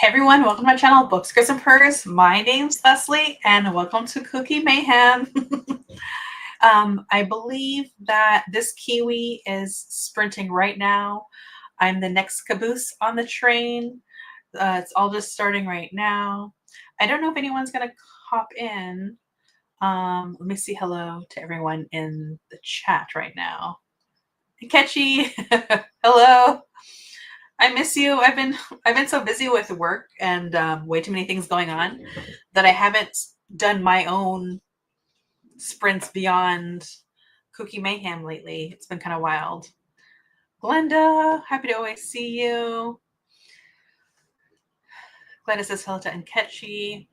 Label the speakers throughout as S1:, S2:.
S1: Hey everyone, welcome to my channel, Books, Scripts, and Purrs. My name's Leslie, and welcome to KuKi MAYhem. I believe that this Kiwi is sprinting right now. I'm the next caboose on the train. It's all just starting right now. I don't know if anyone's going to hop in. Let me say hello to everyone in the chat right now. Catchy, hello. I miss you. I've been so busy with work and way too many things going on that I haven't done my own sprints beyond KuKi MAYhem lately. It's been kind of wild. Glenda, happy to always see you. Glenda says hello to Nkechi.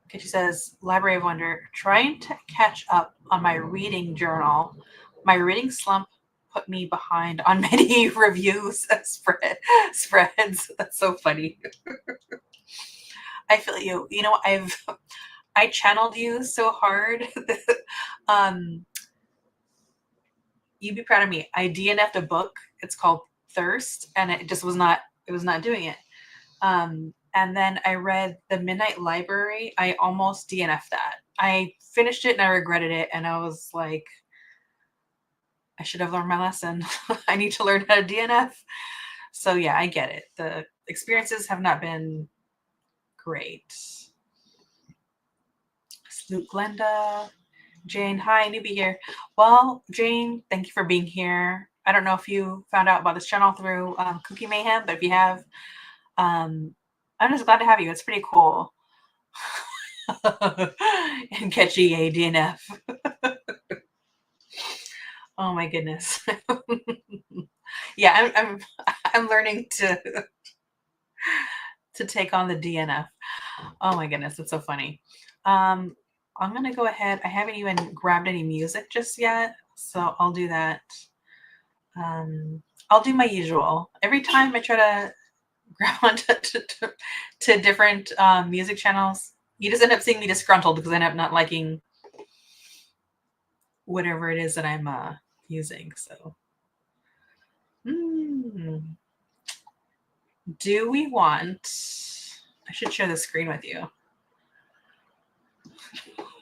S1: Nkechi says, Library of Wonder, trying to catch up on my reading journal. My reading slump put me behind on many reviews spreads. That's so funny. I feel you. You know, I channeled you so hard. You'd be proud of me. I DNF'd a book. It's called Thirst, and it just was not doing it. And then I read The Midnight Library. I almost DNF'd that. I finished it and I regretted it, and I was like, I should have learned my lesson. I need to learn how to DNF. So yeah, I get it. The experiences have not been great. Salute Glenda. Jane, hi, newbie here. Well, Jane, thank you for being here. I don't know if you found out about this channel through KuKi MAYhem, but if you have, I'm just glad to have you. It's pretty cool. And catchy a DNF. Oh my goodness. Yeah, I'm learning to take on the DNF. Oh my goodness, it's so funny. I'm gonna go ahead. I haven't even grabbed any music just yet, so I'll do that. I'll do my usual. Every time I try to grab onto to different music channels, you just end up seeing me disgruntled because I end up not liking whatever it is that I'm using. So, do we want? I should share the screen with you.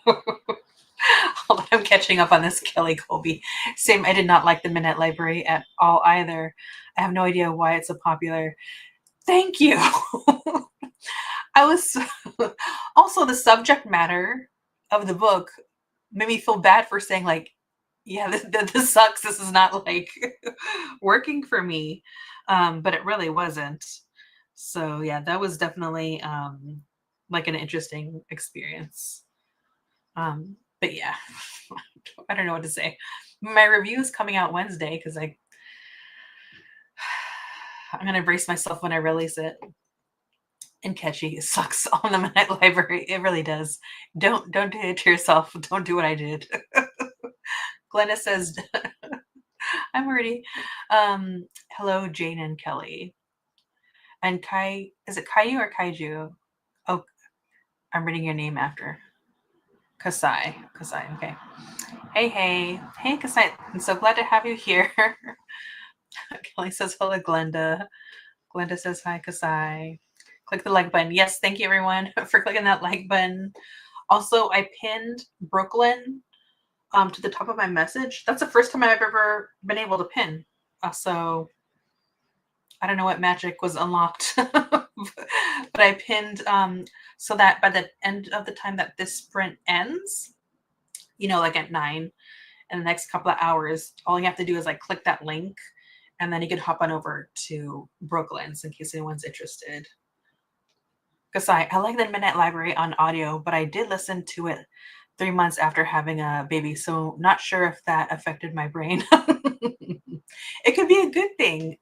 S1: Hold on, I'm catching up on this, Kelly Colby. Same, I did not like The Midnight Library at all either. I have no idea why it's so popular. Thank you. I was also, the subject matter of the book made me feel bad for saying, like, yeah, this sucks. This is not like working for me. But it really wasn't. So yeah, that was definitely like an interesting experience. But yeah, I don't know what to say. My review is coming out Wednesday because I'm gonna brace myself when I release it. And catchy, it sucks on the Midnight Library. It really does. Don't do it to yourself. Don't do what I did. Glenda says, I'm already. Hello, Jane and Kelly. And Kai, is it Caillou or Kaiju? Oh, I'm reading your name after. Kasai, okay. Hey, Kasai. I'm so glad to have you here. Kelly says hello, Glenda. Glenda says hi, Kasai. Click the like button. Yes, thank you everyone for clicking that like button. Also, I pinned Brooklyn to the top of my message. That's the first time I've ever been able to pin. So I don't know what magic was unlocked, but I pinned so that by the end of the time that this sprint ends, you know, like at 9 in the next couple of hours, all you have to do is like click that link, and then you can hop on over to Brooklyn's in case anyone's interested. Because I like the Midnight Library on audio, but I did listen to it 3 months after having a baby, so not sure if that affected my brain. It could be a good thing.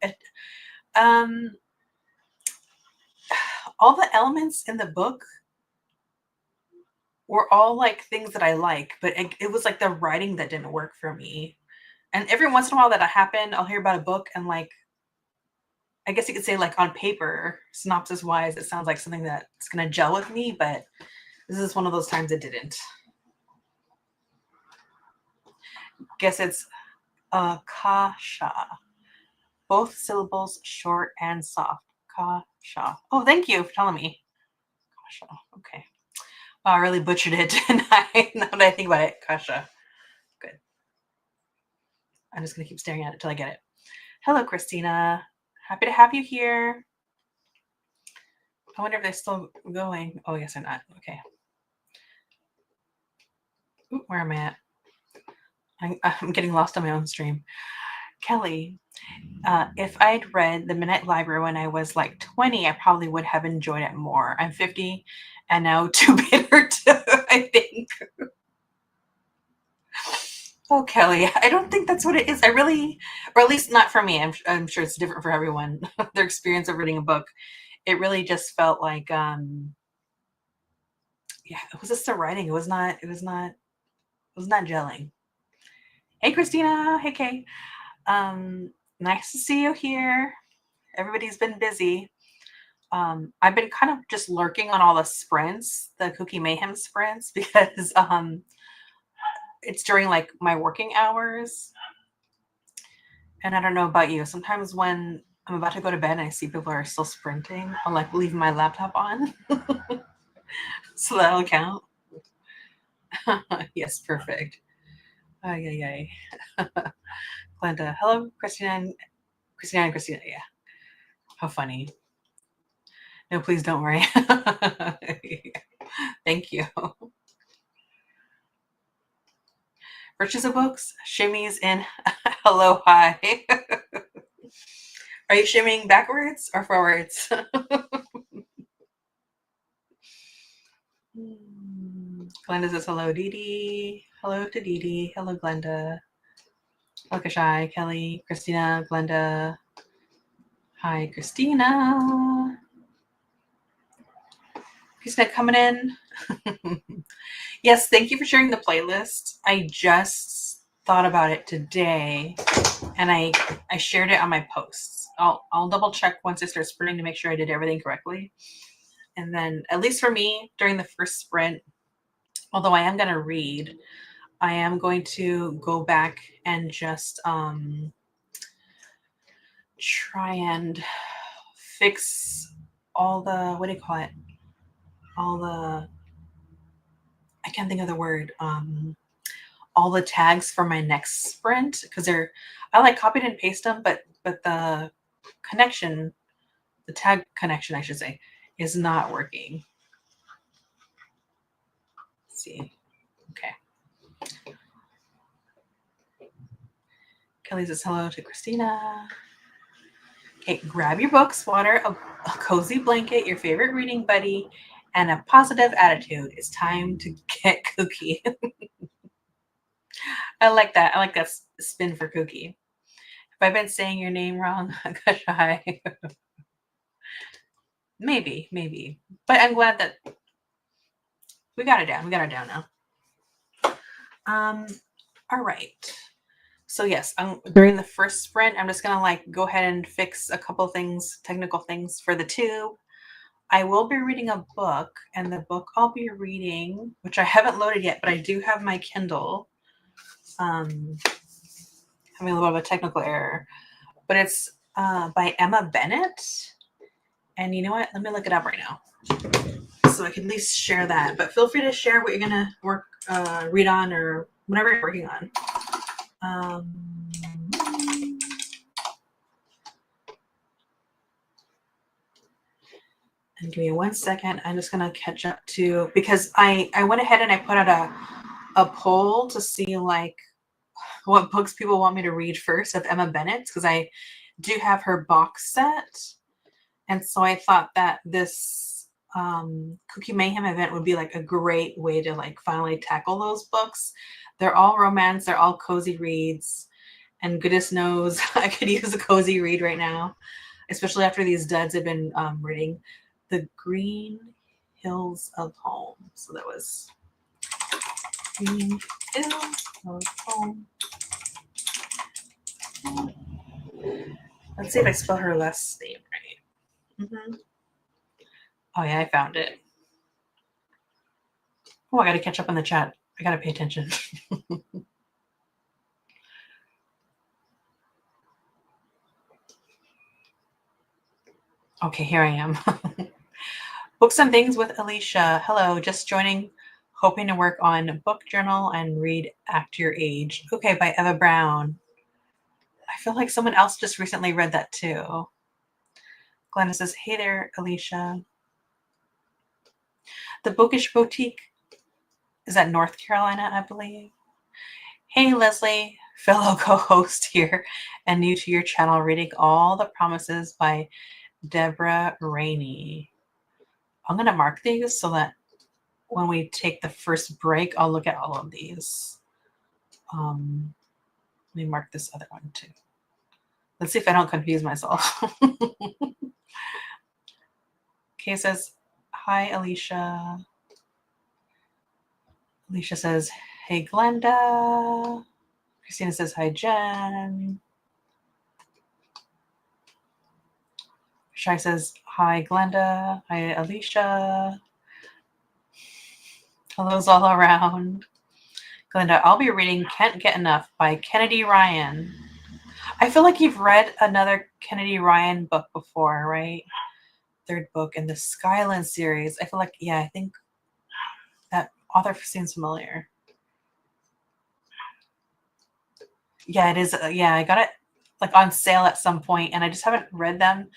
S1: All the elements in the book were all like things that I like, but it was like the writing that didn't work for me. And every once in a while that happened, I'll hear about a book and, like, I guess you could say, like, on paper, synopsis wise, it sounds like something that's going to gel with me, but this is one of those times it didn't. Guess it's kasha. Both syllables short and soft. Kasha. Oh, thank you for telling me. Kasha. Okay. Wow, I really butchered it, didn't I? Now that I think about it, Kasha. Good. I'm just going to keep staring at it till I get it. Hello, Christina. Happy to have you here. I wonder if they're still going. Oh, yes, they're not. Okay. Ooh, where am I at? I'm getting lost on my own stream. Kelly, if I'd read The Midnight Library when I was like 20, I probably would have enjoyed it more. I'm 50 and now too bitter to, I think. Oh, Kelly, I don't think that's what it is. I really, or at least not for me. I'm sure it's different for everyone. Their experience of reading a book. It really just felt like, yeah, it was just the writing. It was not gelling. Hey, Christina. Hey, Kay. Nice to see you here. Everybody's been busy. I've been kind of just lurking on all the sprints, the KuKi MAYhem sprints, because it's during like my working hours. And I don't know about you. Sometimes when I'm about to go to bed and I see people are still sprinting, I'll like leave my laptop on. So that'll count. Yes, perfect. Ay. Glenda. Hello, Christina. Christina. Yeah. How funny. No, please don't worry. Thank you. Purchase of books, shimmies, and hello, hi. Are you shimmying backwards or forwards? Glenda says hello, Dee Dee. Hello to Dee Dee. Hello, Glenda. Hello, Kashai, Kelly, Christina, Glenda. Hi, Christina. Christina coming in. Yes, thank you for sharing the playlist. I just thought about it today and I shared it on my posts. I'll double check once I start sprinting to make sure I did everything correctly. And then, at least for me, during the first sprint, although I am going to read, I am going to go back and just try and fix all the, what do you call it? All the, I can't think of the word, all the tags for my next sprint, because I like copied and paste them, but the connection, the tag connection, I should say, is not working. Let's see. Okay. Kelly says hello to Christina. Okay, grab your books, water, a cozy blanket, your favorite reading buddy, and a positive attitude. It's time to get KuKi. I like that. I like that spin for KuKi. If I've been saying your name wrong, gosh, hi. Maybe. But I'm glad that we got it down. We got it down now. All right. So yes, during the first sprint, I'm just gonna like go ahead and fix a couple things, technical things for the tube. I will be reading a book, and the book I'll be reading, which I haven't loaded yet, but I do have my Kindle. Having a little bit of a technical error, but it's by Emma Bennett. And you know what? Let me look it up right now, so I can at least share that. But feel free to share what you're gonna read on, or whatever you're working on. And give me 1 second. I'm just gonna catch up to, because I went ahead and I put out a poll to see like what books people want me to read first of Emma Bennett's, because I do have her box set. And so I thought that this KuKi MAYhem event would be like a great way to like finally tackle those books. They're all romance, they're all cozy reads, and goodness knows I could use a cozy read right now, especially after these duds I've been reading. The Green Hills of Home. So that was Green Hills of Home. Let's see if I spell her last name right. Oh yeah, I found it. Oh, I gotta catch up on the chat. I gotta pay attention. Okay, here I am. Books and Things with Alicia. Hello, just joining, hoping to work on book journal and read Act Your Age. Okay, by Eva Brown. I feel like someone else just recently read that too. Glenna says, hey there, Alicia. The Bookish Boutique is at North Carolina, I believe. Hey, Leslie, fellow co-host here and new to your channel, reading All the Promises by Deborah Rainey. I'm going to mark these so that when we take the first break, I'll look at all of these. Let me mark this other one too. Let's see if I don't confuse myself. Kay says, hi, Alicia. Alicia says, hey, Glenda. Christina says, hi, Jen. Shai says, hi, Glenda. Hi, Alicia. Hellos all around. Glenda, I'll be reading Can't Get Enough by Kennedy Ryan. I feel like you've read another Kennedy Ryan book before, right? Third book in the Skyland series. I feel like, yeah, I think that author seems familiar. Yeah, it is. Yeah, I got it like on sale at some point, and I just haven't read them.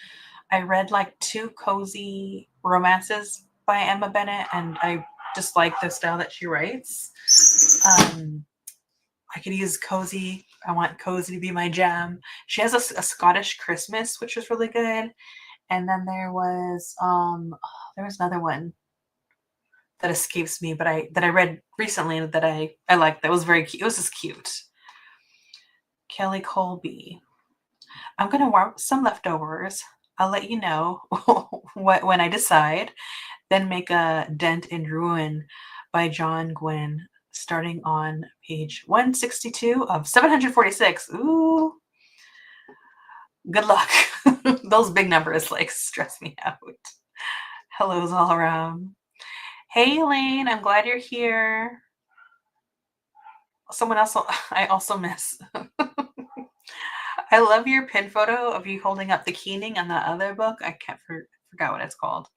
S1: I read like 2 cozy romances by Emma Bennett, and I just like the style that she writes. I could use cozy. I want cozy to be my jam. She has a Scottish Christmas, which was really good. And then there was another one that escapes me, but I read recently that I liked. That was very cute. It was just cute. Kelly Colby. I'm gonna warm some leftovers. I'll let you know when I decide. Then Make a Dent in Ruin by John Gwynne, starting on page 162 of 746. Ooh, good luck. Those big numbers like stress me out. Hellos all around. Hey, Elaine, I'm glad you're here. Someone else I also miss. I love your pin photo of you holding up the Keening and the other book. I forgot what it's called.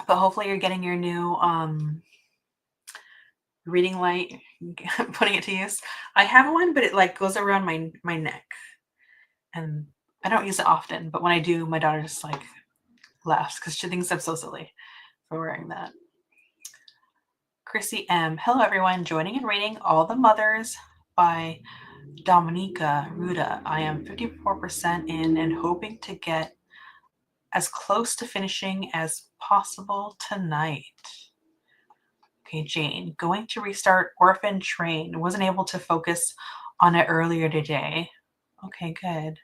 S1: But hopefully you're getting your new reading light, putting it to use. I have one, but it like goes around my neck. And I don't use it often, but when I do, my daughter just like laughs because she thinks I'm so silly for wearing that. Chrissy M. Hello, everyone. Joining and reading All the Mothers by Dominica Ruda. I am 54% in and hoping to get as close to finishing as possible tonight. Okay, Jane. Going to restart Orphan Train. Wasn't able to focus on it earlier today. Okay, good.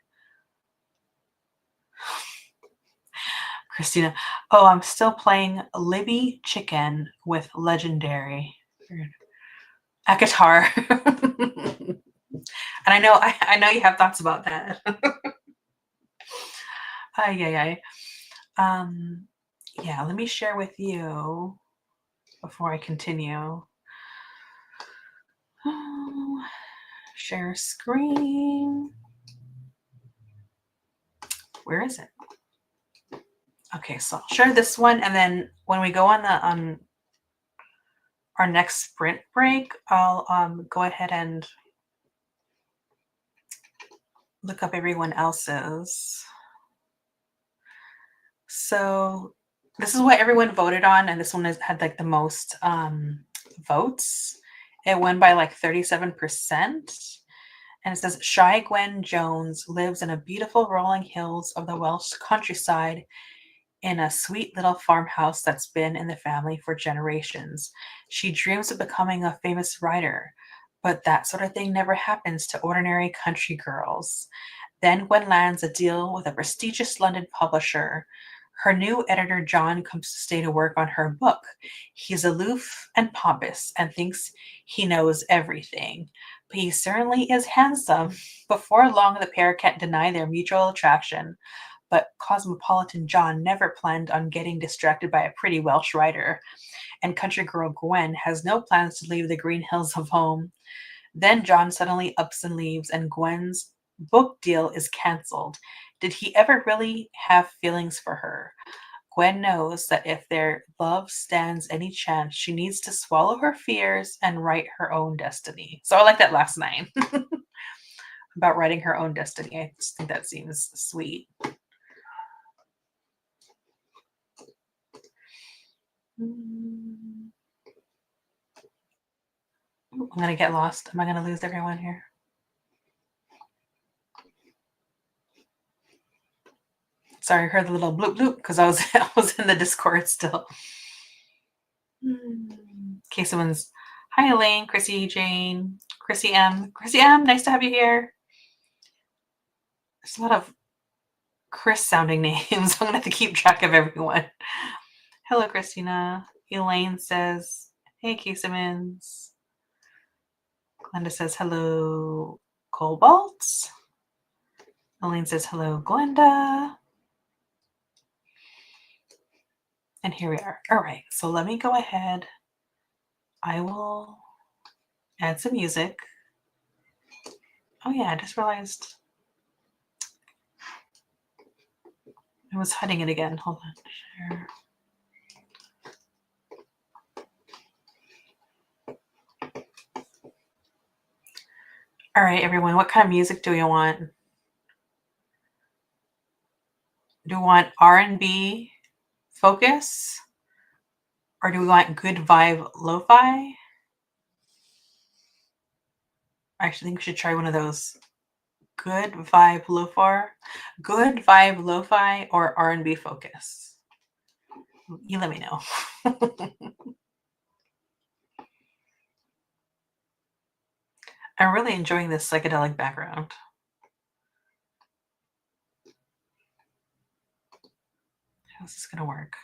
S1: Christina. Oh, I'm still playing Libby Chicken with Legendary. Akatar. And I know you have thoughts about that. Yeah, let me share with you before I continue. Share screen. Where is it? Okay, so I'll share this one, and then when we go on our next sprint break, I'll go ahead and look up everyone else's. So this is what everyone voted on, and this one had like the most votes. It won by like 37%. And it says, Shy Gwen Jones lives in a beautiful rolling hills of the Welsh countryside in a sweet little farmhouse that's been in the family for generations. She dreams of becoming a famous writer, but that sort of thing never happens to ordinary country girls. Then Gwen lands a deal with a prestigious London publisher. Her new editor, John, comes to stay to work on her book. He's aloof and pompous and thinks he knows everything, but he certainly is handsome. Before long, the pair can't deny their mutual attraction, but cosmopolitan John never planned on getting distracted by a pretty Welsh writer, and country girl Gwen has no plans to leave the green hills of home. Then John suddenly ups and leaves, and Gwen's book deal is cancelled. Did he ever really have feelings for her? Gwen knows that if their love stands any chance, she needs to swallow her fears and write her own destiny. So I like that last line about writing her own destiny. I just think that seems sweet. I'm going to get lost. Am I going to lose everyone here? Sorry, I heard the little bloop bloop because I was in the Discord still. Okay, someone's hi Elaine, Chrissy, Jane, Chrissy M. Chrissy M, nice to have you here. There's a lot of Chris sounding names. I'm gonna have to keep track of everyone. Hello, Christina. Elaine says, hey, Kay Simmons. Glenda says, hello, Cobalt. Elaine says, hello, Glenda. And here we are. All right, so let me go ahead. I will add some music. Oh yeah, I just realized I was hiding it again. Hold on. Share. All right, everyone, what kind of music do you want? Do you want R&B focus? Or do we want good vibe lo-fi? I actually think we should try one of those. Good vibe lo-fi or R&B focus. You let me know. I'm really enjoying this psychedelic background. How's this gonna work?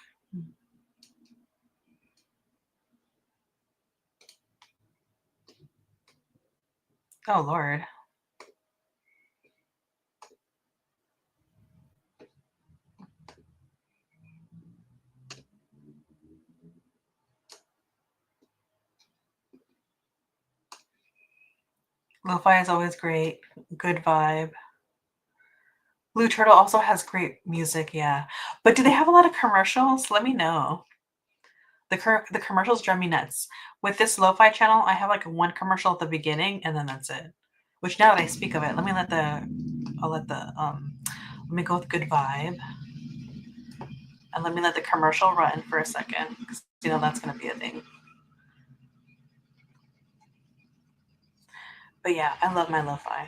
S1: Oh Lord. Lo-fi is always great. Good vibe. Blue Turtle also has great music, yeah. But do they have a lot of commercials? Let me know. The commercials drive me nuts. With this lo-fi channel, I have like one commercial at the beginning and then that's it. Which now that I speak of it, let me go with good vibe. And let me let the commercial run for a second. Because you know that's gonna be a thing. But yeah, I love my lo-fi.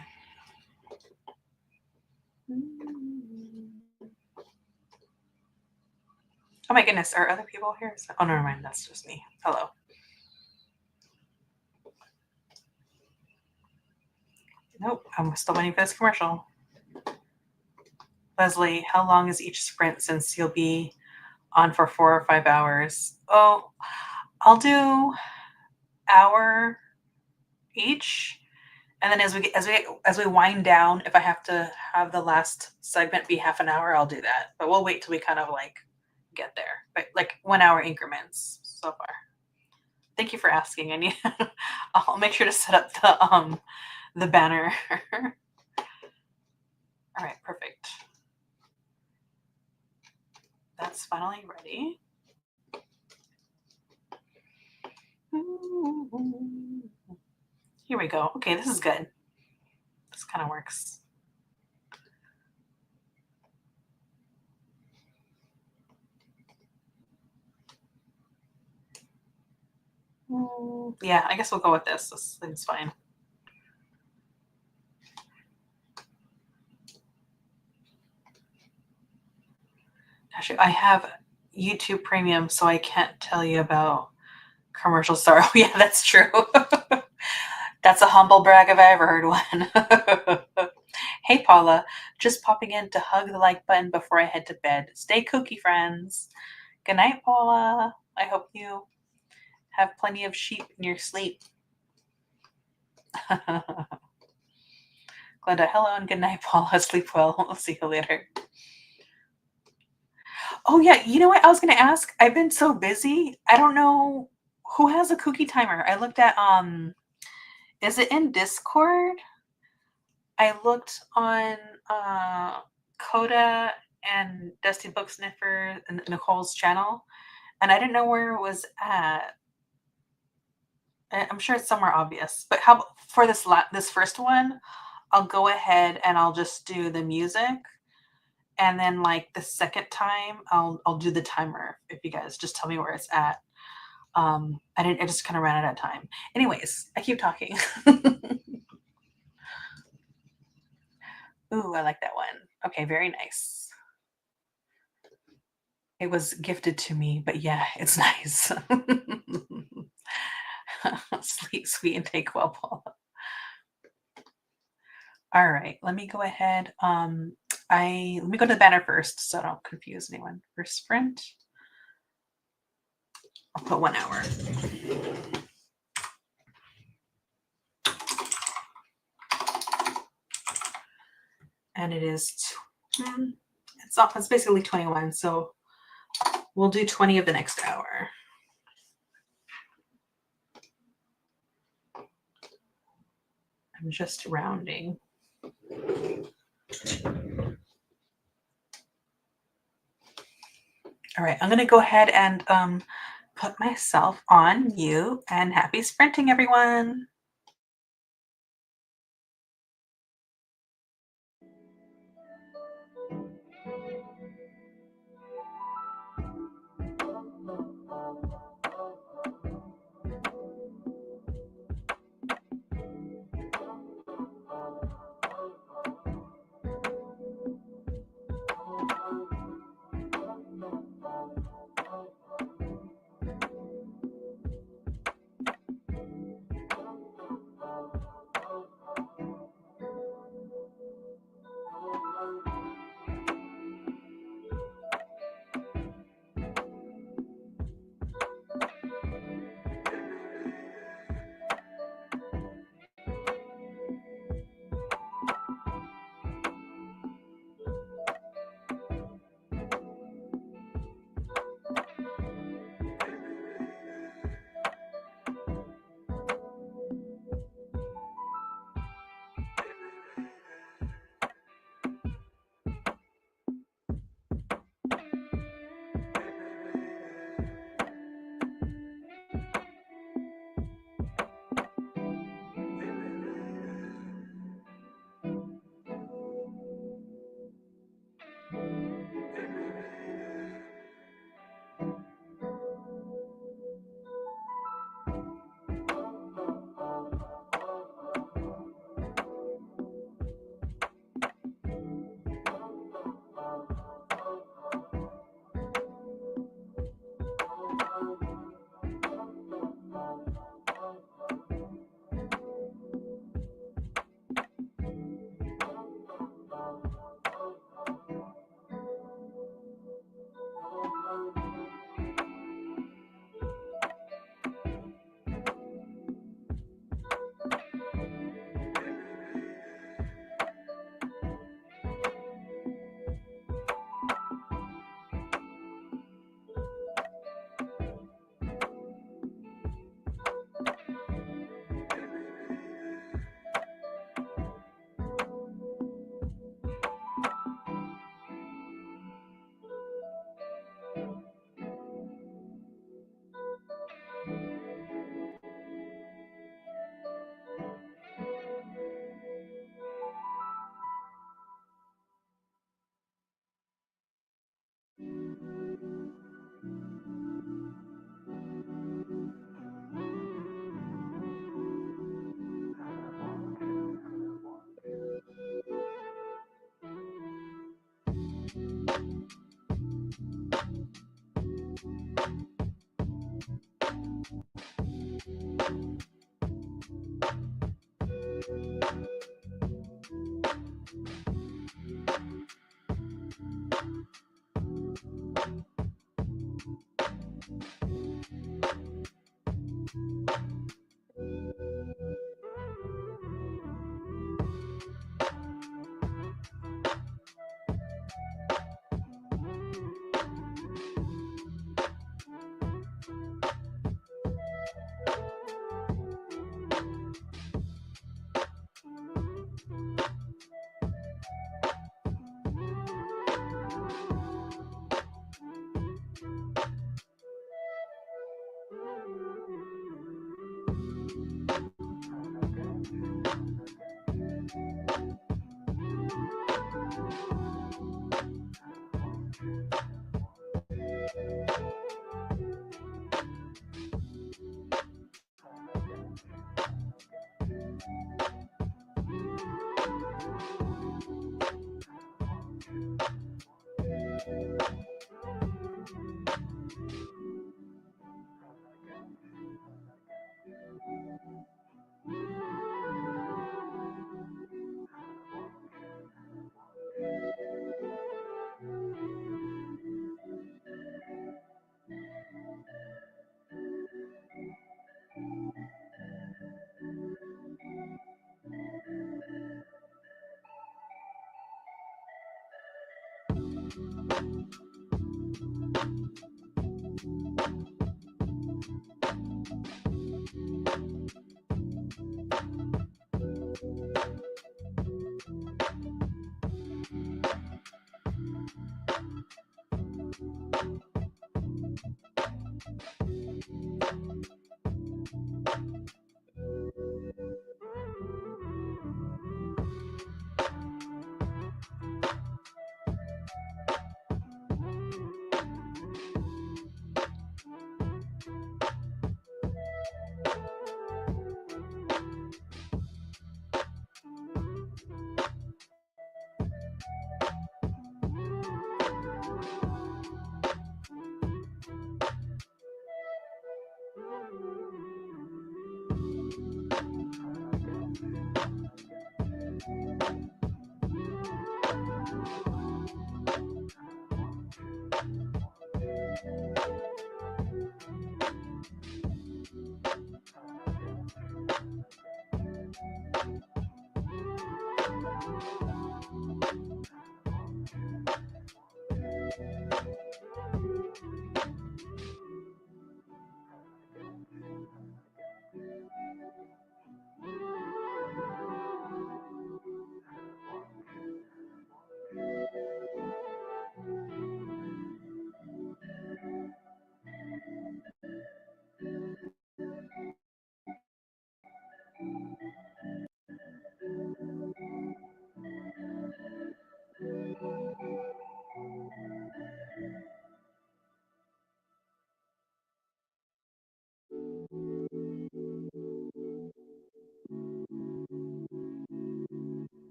S1: Oh my goodness, are other people here? Oh, never mind, that's just me. Hello. Nope, I'm still waiting for this commercial. Leslie, how long is each sprint since you'll be on for 4 or 5 hours? Oh, I'll do hour each. And then as we wind down, if I have to have the last segment be half an hour, I'll do that. But we'll wait till we kind of like get there. But like 1 hour increments so far. Thank you for asking. I need I'll make sure to set up the banner. All right, perfect. That's finally ready. Here we go. Okay, this is good. This kind of works. Yeah, I guess we'll go with this. This seems fine. Actually, I have YouTube Premium, so I can't tell you about commercial star. Oh, yeah, that's true. That's a humble brag if I ever heard one. Hey, Paula, just popping in to hug the like button before I head to bed. Stay KuKi, friends. Good night, Paula. I hope you have plenty of sheep in your sleep. Glenda, hello and good night, Paula. Sleep well. I'll see you later. Oh, yeah. You know what I was going to ask? I've been so busy. I don't know who has a KuKi timer. I looked at, is it in Discord? I looked on Koda and Dusty Book Sniffer and Nicole's channel, and I didn't know where it was at. I'm sure it's somewhere obvious, but how for this first one, I'll go ahead and I'll just do the music, and then like the second time I'll do the timer if you guys just tell me where it's at. I just kind of ran out of time. Anyways, I keep talking. Ooh, I like that one. Okay, very nice. It was gifted to me, but yeah, it's nice. Sleep sweet and take well, Paula. All right, let me go ahead. Let me go to the banner first so I don't confuse anyone. First sprint. I'll put 1 hour. And it is, it's basically 21. So we'll do 20 of the next hour. I'm just rounding. All right, I'm going to go ahead and put myself on mute, and happy sprinting, everyone.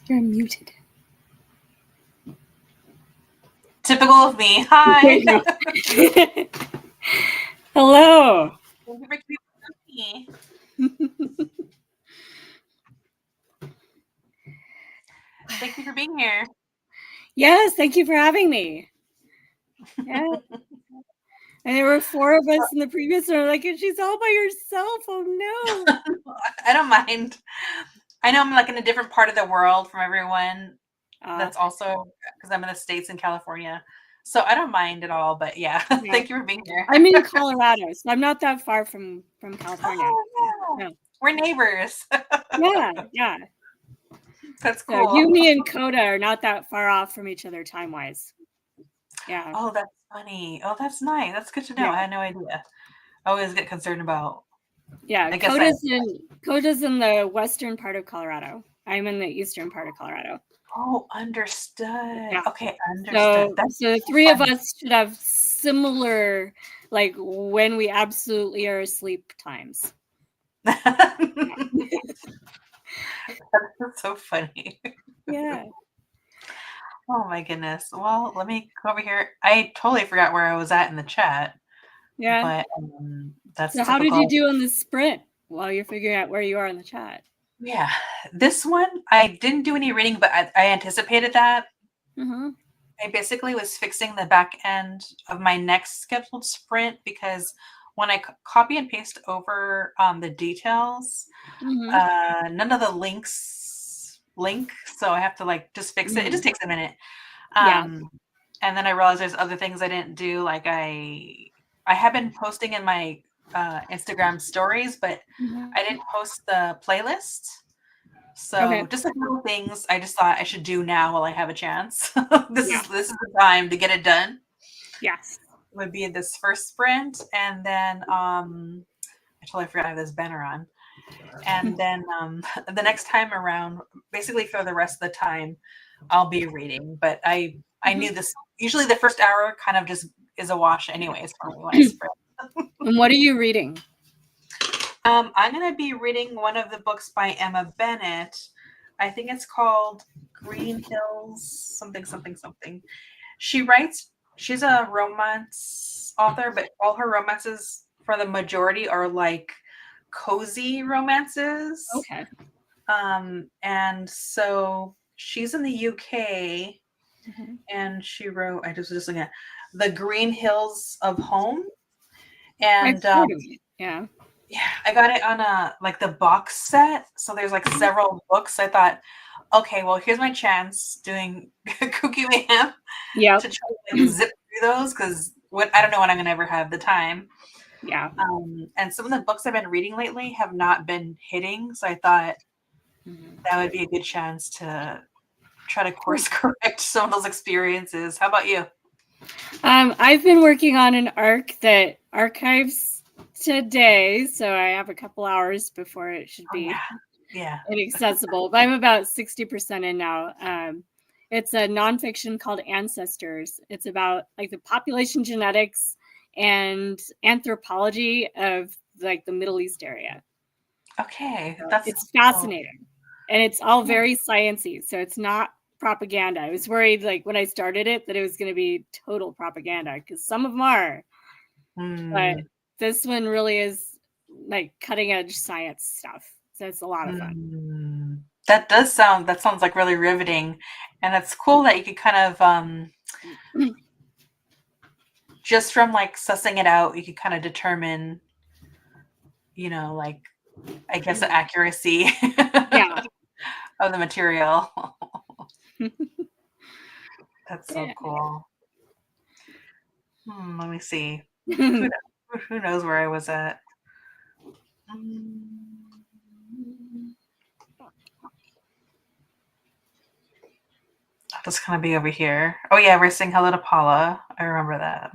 S2: You're muted.
S1: Typical of me. Hi.
S2: Hello.
S1: Thank you for keeping me. Thank you for being here.
S2: Yes, thank you for having me. Yeah. And there were 4 of us in the previous one. Like, she's all by herself. Oh no.
S1: I don't mind. I know I'm like in a different part of the world from everyone. That's also because I'm in the States in California. So I don't mind at all. But yeah, thank you for being here.
S2: I'm in Colorado, so I'm not that far from California.
S1: Oh, yeah. We're neighbors.
S2: Yeah.
S1: That's cool.
S2: So you, me, and Koda are not that far off from each other time-wise. Yeah.
S1: Oh, that's funny. Oh, that's nice. That's good to know.
S2: Yeah.
S1: I had no idea. I always get concerned about.
S2: Yeah, Koda's in the western part of Colorado. I'm in the eastern part of Colorado.
S1: Oh, understood.
S2: Yeah.
S1: Okay, understood.
S2: So the 3 of us should have similar, like, when we absolutely are asleep times.
S1: That's so funny.
S2: Yeah.
S1: Oh my goodness. Well, let me go over here. I totally forgot where I was at in the chat.
S2: Yeah.
S1: But that's
S2: so. How did you do on the sprint while you're figuring out where you are in the chat?
S1: Yeah, this one I didn't do any reading, but I anticipated that.
S2: Mm-hmm.
S1: I basically was fixing the back end of my next scheduled sprint because when I copy and paste over the details, none of the links link, so I have to like just fix it. It just takes a minute. And then I realized there's other things I didn't do. Like I have been posting in my Instagram stories, but I didn't post the playlist. So just a couple things I just thought I should do now while I have a chance. This is the time to get it done.
S2: Yes.
S1: Would be this first sprint, and then I totally forgot I have this banner on. And then the next time around, basically for the rest of the time, I'll be reading. But I knew this. Usually the first hour kind of just is a wash anyways for me when I sprint.
S2: And what are you reading?
S1: I'm going to be reading one of the books by Emma Bennett. I think it's called Green Hills, something. She's a romance author, but all her romances, for the majority, are like cozy romances.
S2: Okay.
S1: And so she's in the UK, and she wrote, I just was just looking at The Green Hills of Home. And
S2: yeah,
S1: I got it on like the box set. So there's like several books. I thought, okay, well, here's my chance doing KuKi MAYhem to try to zip through those, because I don't know when I'm gonna ever have the time.
S2: Yeah.
S1: And some of the books I've been reading lately have not been hitting, so I thought that would be a good chance to try to course correct some of those experiences. How about you?
S2: I've been working on an arc that archives today, so I have a couple hours before it should be inaccessible. But I'm about 60% in now. It's a nonfiction called Ancestors. It's about like the population genetics and anthropology of like the Middle East area.
S1: Okay,
S2: it's fascinating, and it's all very sciencey. So it's not propaganda. I was worried, like when I started it, that it was going to be total propaganda, because some of them are. But this one really is like cutting edge science stuff. So it's a lot of fun.
S1: That sounds like really riveting. And it's cool that you could kind of just from like sussing it out, you could kind of determine, like, I guess, the accuracy of the material. That's so cool. Let me see. Who knows where I was at? I'll just kind of be over here. Oh yeah, we're saying hello to Paula. I remember that.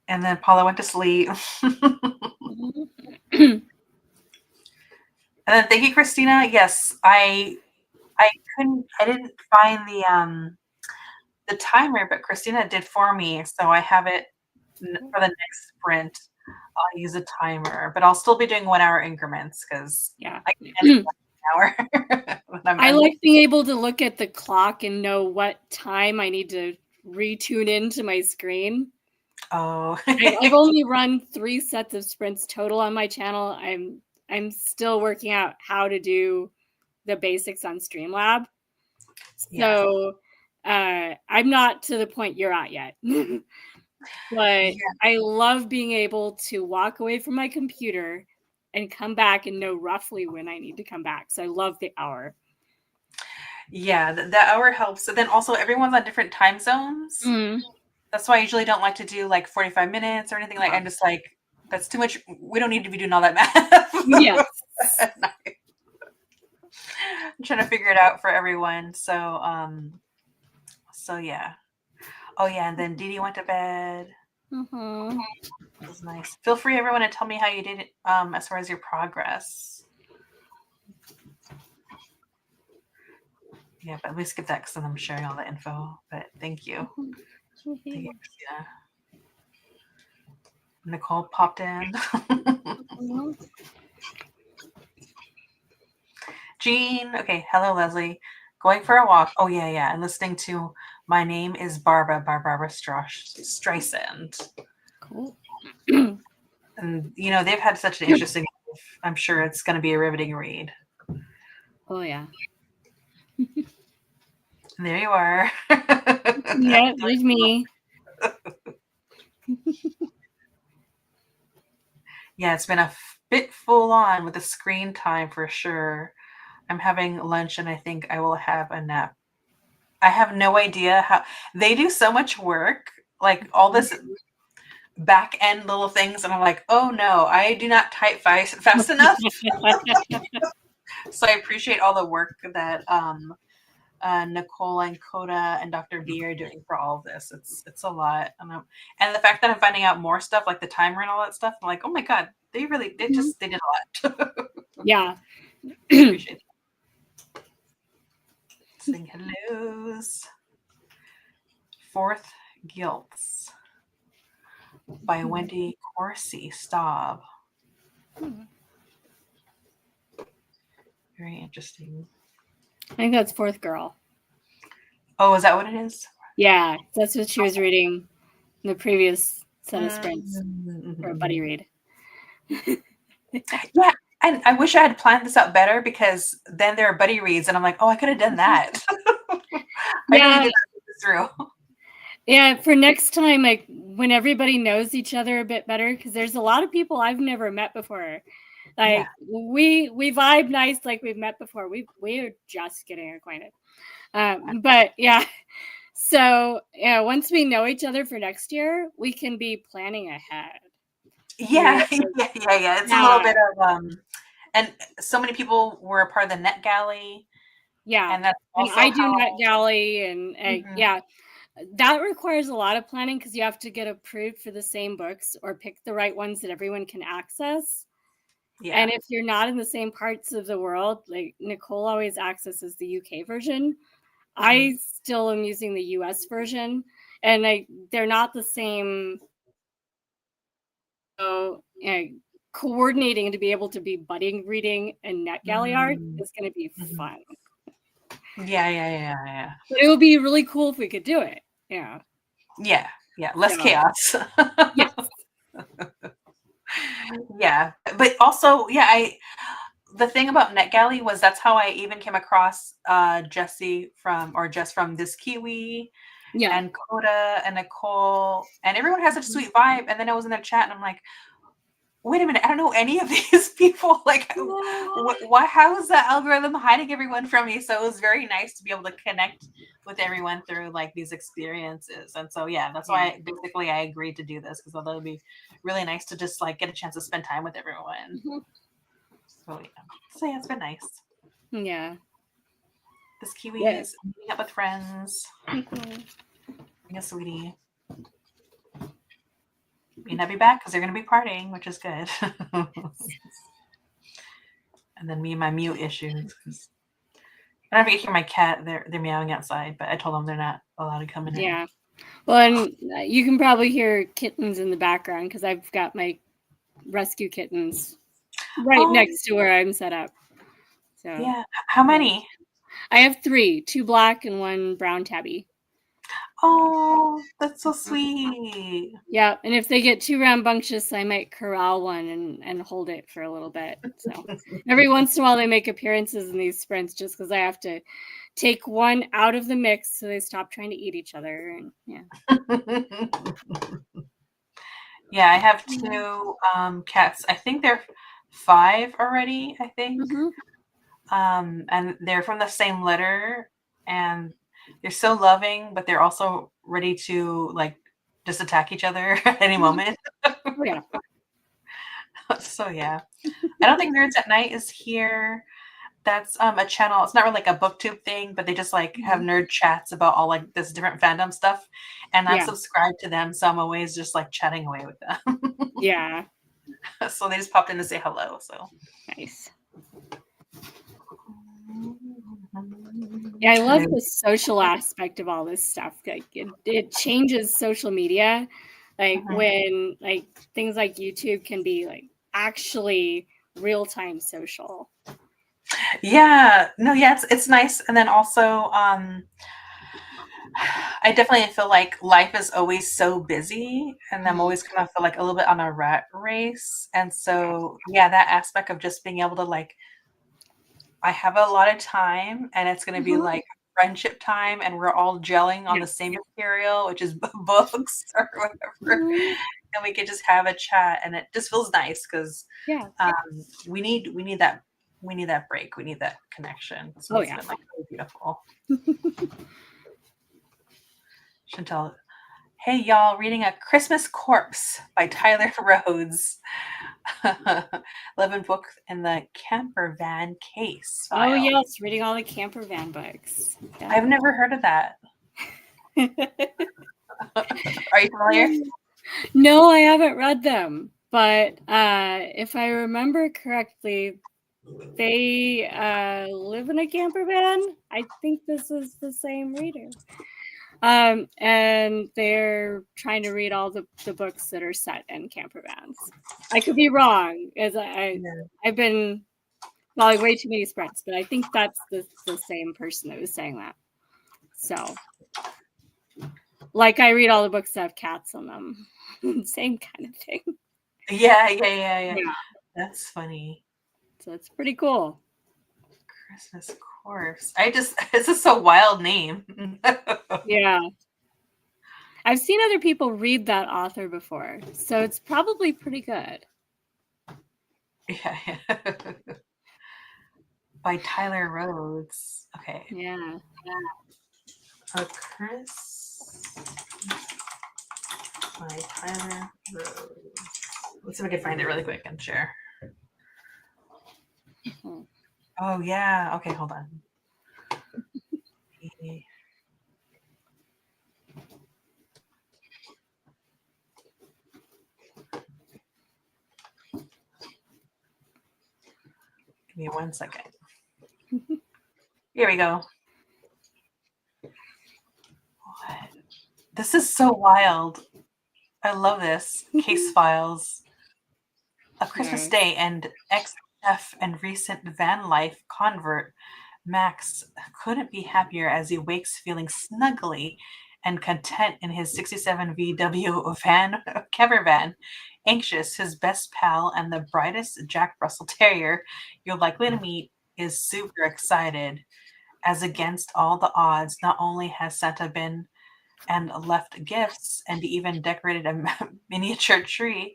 S1: And then Paula went to sleep. And then thank you, Christina. Yes, I didn't find the timer, but Christina did for me, so I have it for the next sprint. I'll use a timer, but I'll still be doing 1 hour increments because I can't 1 hour.
S2: I like being able to look at the clock and know what time I need to retune into my screen.
S1: Oh,
S2: I've only run 3 sets of sprints total on my channel. I'm still working out how to do the basics on Streamlab. So I'm not to the point you're at yet. But I love being able to walk away from my computer and come back and know roughly when I need to come back. So I love the hour.
S1: Yeah, the hour helps. And then also everyone's on different time zones. That's why I usually don't like to do like 45 minutes or anything. Like, I'm just like, that's too much. We don't need to be doing all that math.
S2: Yes.
S1: I'm trying to figure it out for everyone. So yeah. Oh yeah, and then Dee Dee went to bed. That was nice. Feel free, everyone, to tell me how you did it as far as your progress. Yeah, but let me skip that because I'm sharing all the info. But thank you. Thank you, Christina. Nicole popped in. Jean. Okay. Hello, Leslie. Going for a walk. Oh, yeah. And listening to My Name is Barbara by Barbara Streisand.
S2: Cool.
S1: And, they've had such an interesting life. I'm sure it's going to be a riveting read.
S2: Oh, yeah.
S1: And there you are.
S2: Yeah, there's me.
S1: Yeah, it's been a bit full on with the screen time for sure. I'm having lunch and I think I will have a nap. I have no idea how they do so much work, like all this back end little things. And I'm like, oh no, I do not type fast enough. So I appreciate all the work that Nicole and Koda and Dr. V are doing for all of this. It's a lot. And the fact that I'm finding out more stuff like the timer and all that stuff, I'm like, oh my God, they did a lot.
S2: Yeah.
S1: Appreciate it. Saying hellos. Fourth Guilts by Wendy Corsi Staub. Very interesting.
S2: I think that's Fourth Girl.
S1: Oh, is that what it is?
S2: Yeah, that's what she was reading in the previous set of sprints for a buddy read.
S1: Yeah, and I wish I had planned this out better because then there are buddy reads, and I'm like, oh, I could have done that. I really did this through.
S2: Yeah, for next time, like when everybody knows each other a bit better, because there's a lot of people I've never met before. Like we vibe nice, like we've met before. We're just getting acquainted. But yeah, so yeah, once we know each other for next year, we can be planning ahead.
S1: Yeah. It's a little bit of and so many people were a part of the Net Galley.
S2: Yeah,
S1: and that's also
S2: I do Net Galley, and yeah, that requires a lot of planning because you have to get approved for the same books or pick the right ones that everyone can access. Yeah. And if you're not in the same parts of the world, like Nicole always accesses the UK version, I still am using the US version, and they're not the same. So coordinating to be able to be budding reading and Net Galley art is going to be fun.
S1: Yeah.
S2: But it would be really cool if we could do it. Yeah.
S1: Yeah. Less chaos.
S2: Yes.
S1: Yeah. But also, the thing about NetGalley was that's how I even came across Jess from This Kiwi and Koda and Nicole, and everyone has such a sweet vibe. And then I was in their chat and I'm like, wait a minute, I don't know any of these people. Like, why? How is the algorithm hiding everyone from me? So it was very nice to be able to connect with everyone through like these experiences. And so that's why basically I agreed to do this, because I thought it would be really nice to just like get a chance to spend time with everyone. So it's been nice.
S2: Yeah.
S1: This Kiwi is meeting up with friends. Yeah, sweetie. May not be back because they're going to be partying, which is good. And then me and my mute issues. I don't know if you can hear my cat. They're meowing outside, but I told them they're not allowed to come in.
S2: Yeah. Well, and you can probably hear kittens in the background because I've got my rescue kittens right next to where I'm set up. So
S1: yeah. How many?
S2: I have 3, 2 black and 1 brown tabby.
S1: Oh, that's so sweet.
S2: Yeah, and if they get too rambunctious, I might corral one and hold it for a little bit. So every once in a while they make appearances in these sprints just because I have to take one out of the mix so they stop trying to eat each other. And
S1: yeah, I have 2 cats. I think they're 5 already, I think. And they're from the same litter, and they're so loving, but they're also ready to like just attack each other at any moment. So I don't think Nerds at Night is here. That's a channel. It's not really like a booktube thing, but they just like have nerd chats about all like this different fandom stuff, and I'm subscribed to them, so I'm always just like chatting away with them.
S2: Yeah.
S1: So they just popped in to say hello. So
S2: nice. Yeah, I love the social aspect of all this stuff. Like it changes social media. Like when like things like YouTube can be like actually real-time social.
S1: Yeah, no, it's nice. And then also I definitely feel like life is always so busy, and I'm always kind of feel like a little bit on a rat race. And so that aspect of just being able to like, I have a lot of time, and it's going to be like friendship time, and we're all gelling on the same material, which is books or whatever. And we could just have a chat, and it just feels nice because we need that break. We need that connection. So it's been like really beautiful. Chantel, hey y'all, reading A Christmas Corpse by Tyler Rhodes. 11 books in the camper van case file.
S2: Oh yes, reading all the camper van books.
S1: Yeah. I've never heard of that. Are you familiar?
S2: No, I haven't read them, but if I remember correctly, they live in a camper van. I think this is the same reader. And they're trying to read all the books that are set in camper vans. I could be wrong, as I've been following way too many spreads, but I think that's the same person that was saying that. So, like, I read all the books that have cats on them. Same kind of thing.
S1: Yeah. That's funny.
S2: So it's pretty cool.
S1: Christmas Corpse. It's just a wild name.
S2: Yeah. I've seen other people read that author before, so it's probably pretty good.
S1: Yeah. By Tyler Rhodes. Okay.
S2: Yeah.
S1: A Chris by Tyler Rhodes. Let's see if I can find it really quick and share. Oh yeah. Okay, hold on. Give me 1 second. Here we go. What? This is so wild. I love this. Case files. A Christmas Day and ex-chef and recent van life convert Max couldn't be happier as he wakes feeling snuggly and content in his 67 VW camper van. Anxious, his best pal and the brightest Jack Russell Terrier you're likely to meet, is super excited. As against all the odds, not only has Santa been and left gifts and even decorated a miniature tree,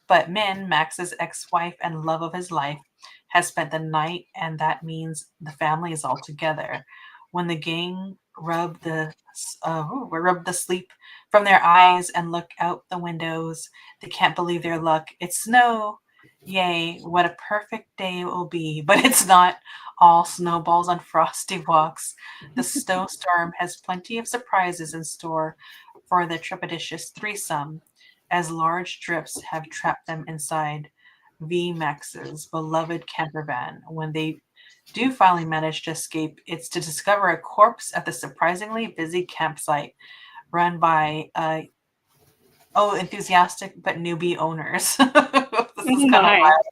S1: but Min, Max's ex-wife and love of his life, has spent the night, and that means the family is all together. When the gang rub the sleep from their eyes and look out the windows, they can't believe their luck. It's snow. Yay, what a perfect day it will be. But it's not all snowballs on frosty walks. The snowstorm has plenty of surprises in store for the trepidatious threesome, as large drips have trapped them inside VMAX's beloved camper van. When they do finally manage to escape, it's to discover a corpse at the surprisingly busy campsite run by enthusiastic but newbie owners. This is kind of wild.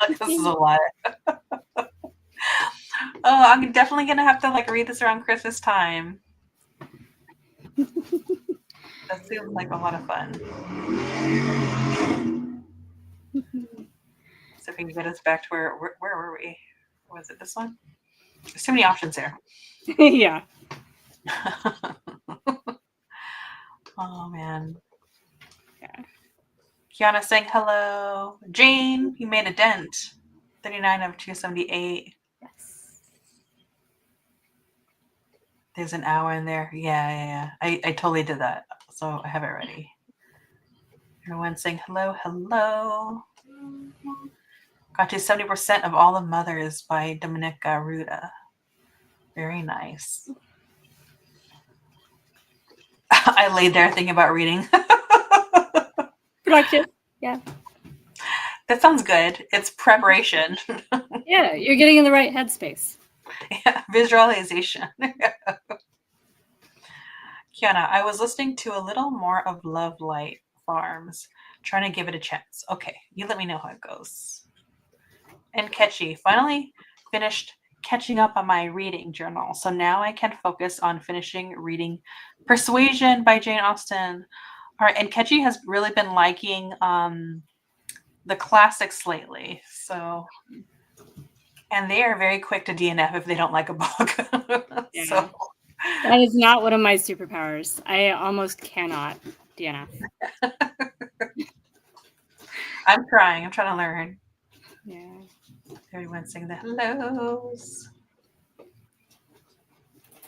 S1: This is a lot. Oh, I'm definitely gonna have to like read this around Christmas time. That seems like a lot of fun. So if we can get us back to where were we? Was it this one? There's too many options here.
S2: Yeah.
S1: Oh man.
S2: Yeah.
S1: Kiana saying hello. Jane, you made a dent. 39 of 278.
S2: Yes.
S1: There's an hour in there. Yeah. I totally did that. So I have it ready. Everyone saying hello. Got to 70% of all the mothers by Dominica Ruda. Very nice. I laid there thinking about reading.
S2: Productive. Yeah.
S1: That sounds good. It's preparation.
S2: Yeah, you're getting in the right headspace.
S1: Yeah, visualization. Kiana, I was listening to a little more of Love Light Farms, trying to give it a chance. Okay, you let me know how it goes. And Ketchy, finally finished catching up on my reading journal, so now I can focus on finishing reading Persuasion by Jane Austen. All right, and Ketchy has really been liking the classics lately, so, and they are very quick to DNF if they don't like a book.
S2: Yeah.
S1: So
S2: that is not one of my superpowers. I almost cannot DNF.
S1: I'm trying to learn.
S2: Yeah.
S1: Everyone's saying the hellos.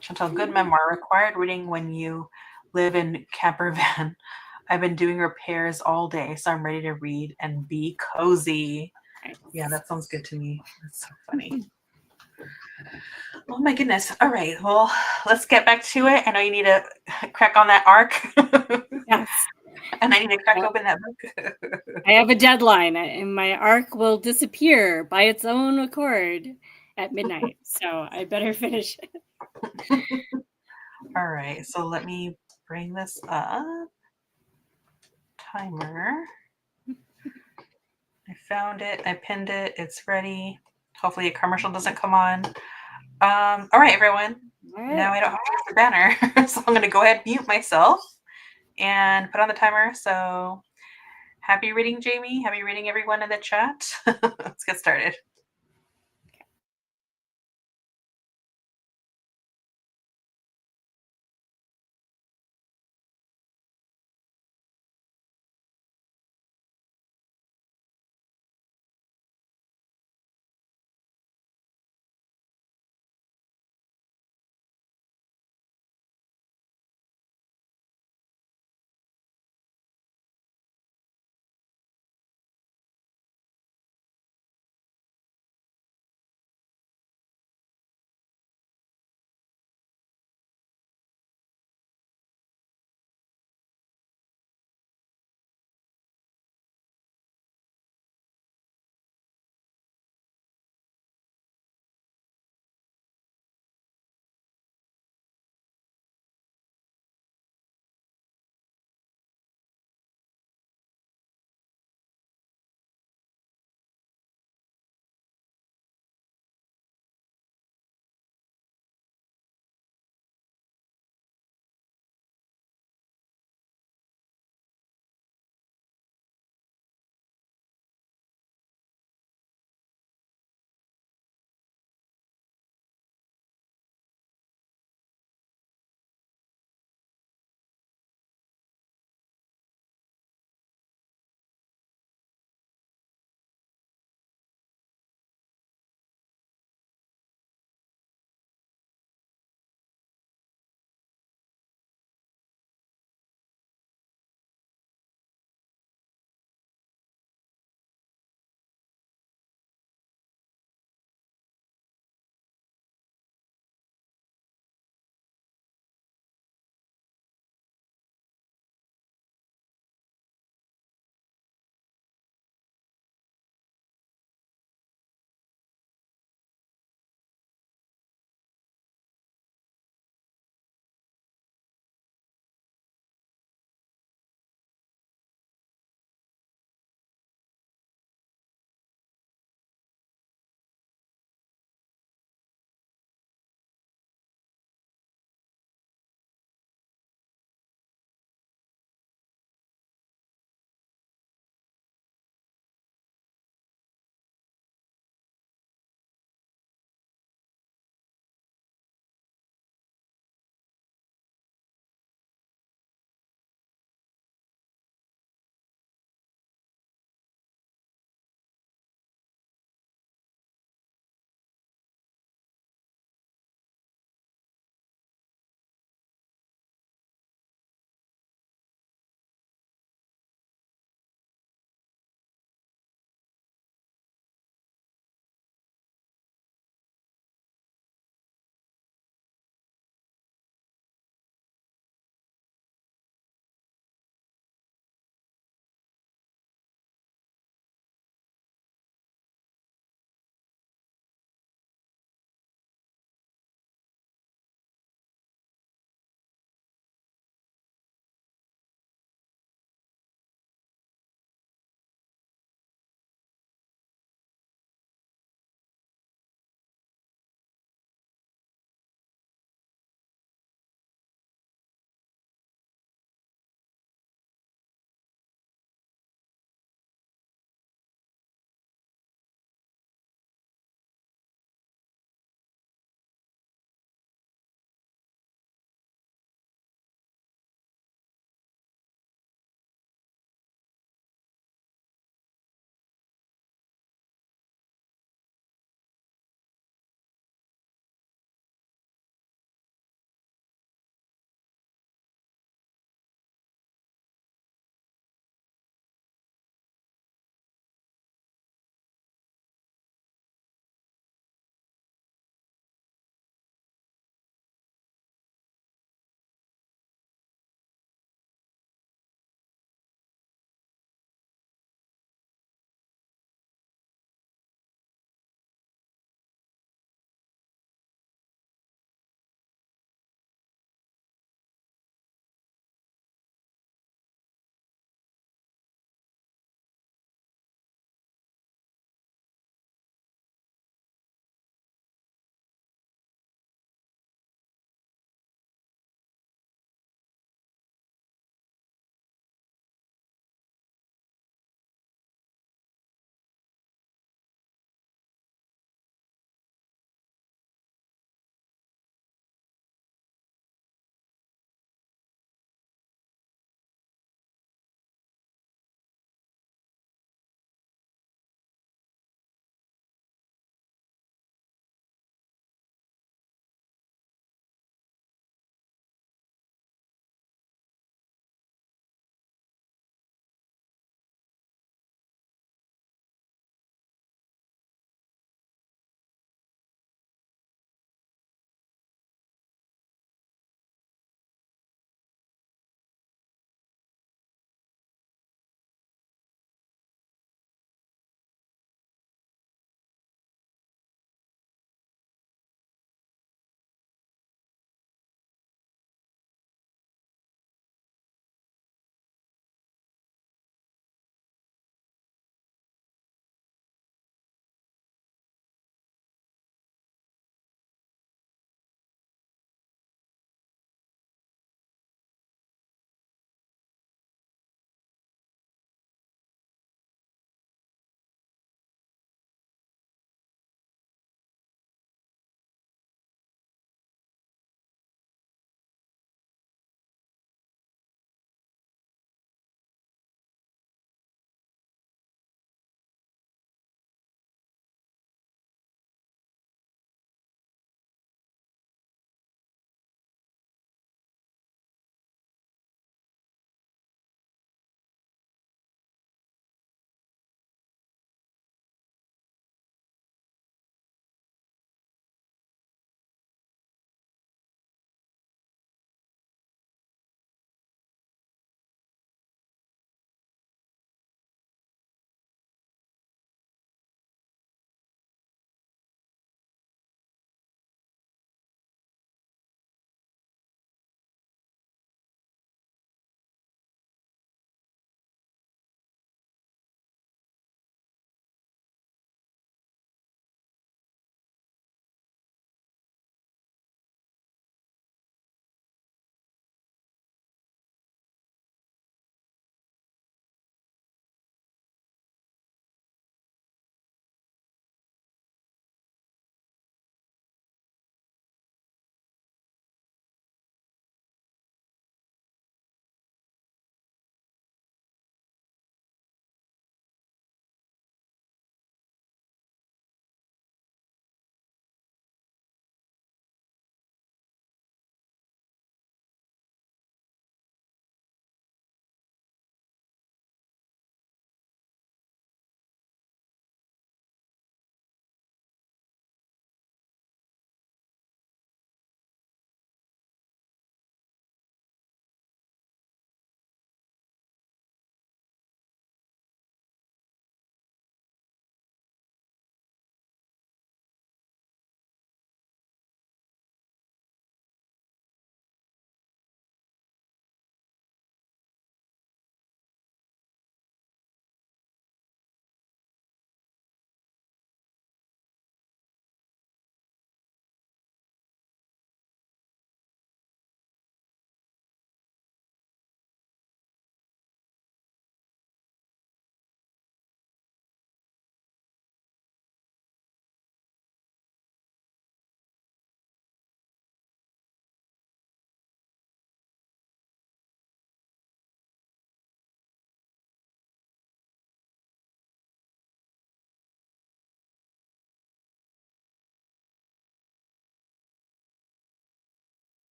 S1: Chantal, good memoir. Required reading when you live in camper van. I've been doing repairs all day, so I'm ready to read and be cozy. Nice. Yeah, that sounds good to me. That's so funny. Oh my goodness. All right. Well, let's get back to it. I know you need to crack on that arc.
S2: Yes.
S1: And I need to crack open that book.
S2: I have a deadline, and my arc will disappear by its own accord at midnight. So I better finish it.
S1: All right. So let me bring this up. Timer. I found it. I pinned it. It's ready. Hopefully a commercial doesn't come on. All right, everyone. All right. Now I don't have to use the banner. So I'm going to go ahead and mute myself and put on the timer. So happy reading, Jamie. Happy reading, everyone in the chat. Let's get started.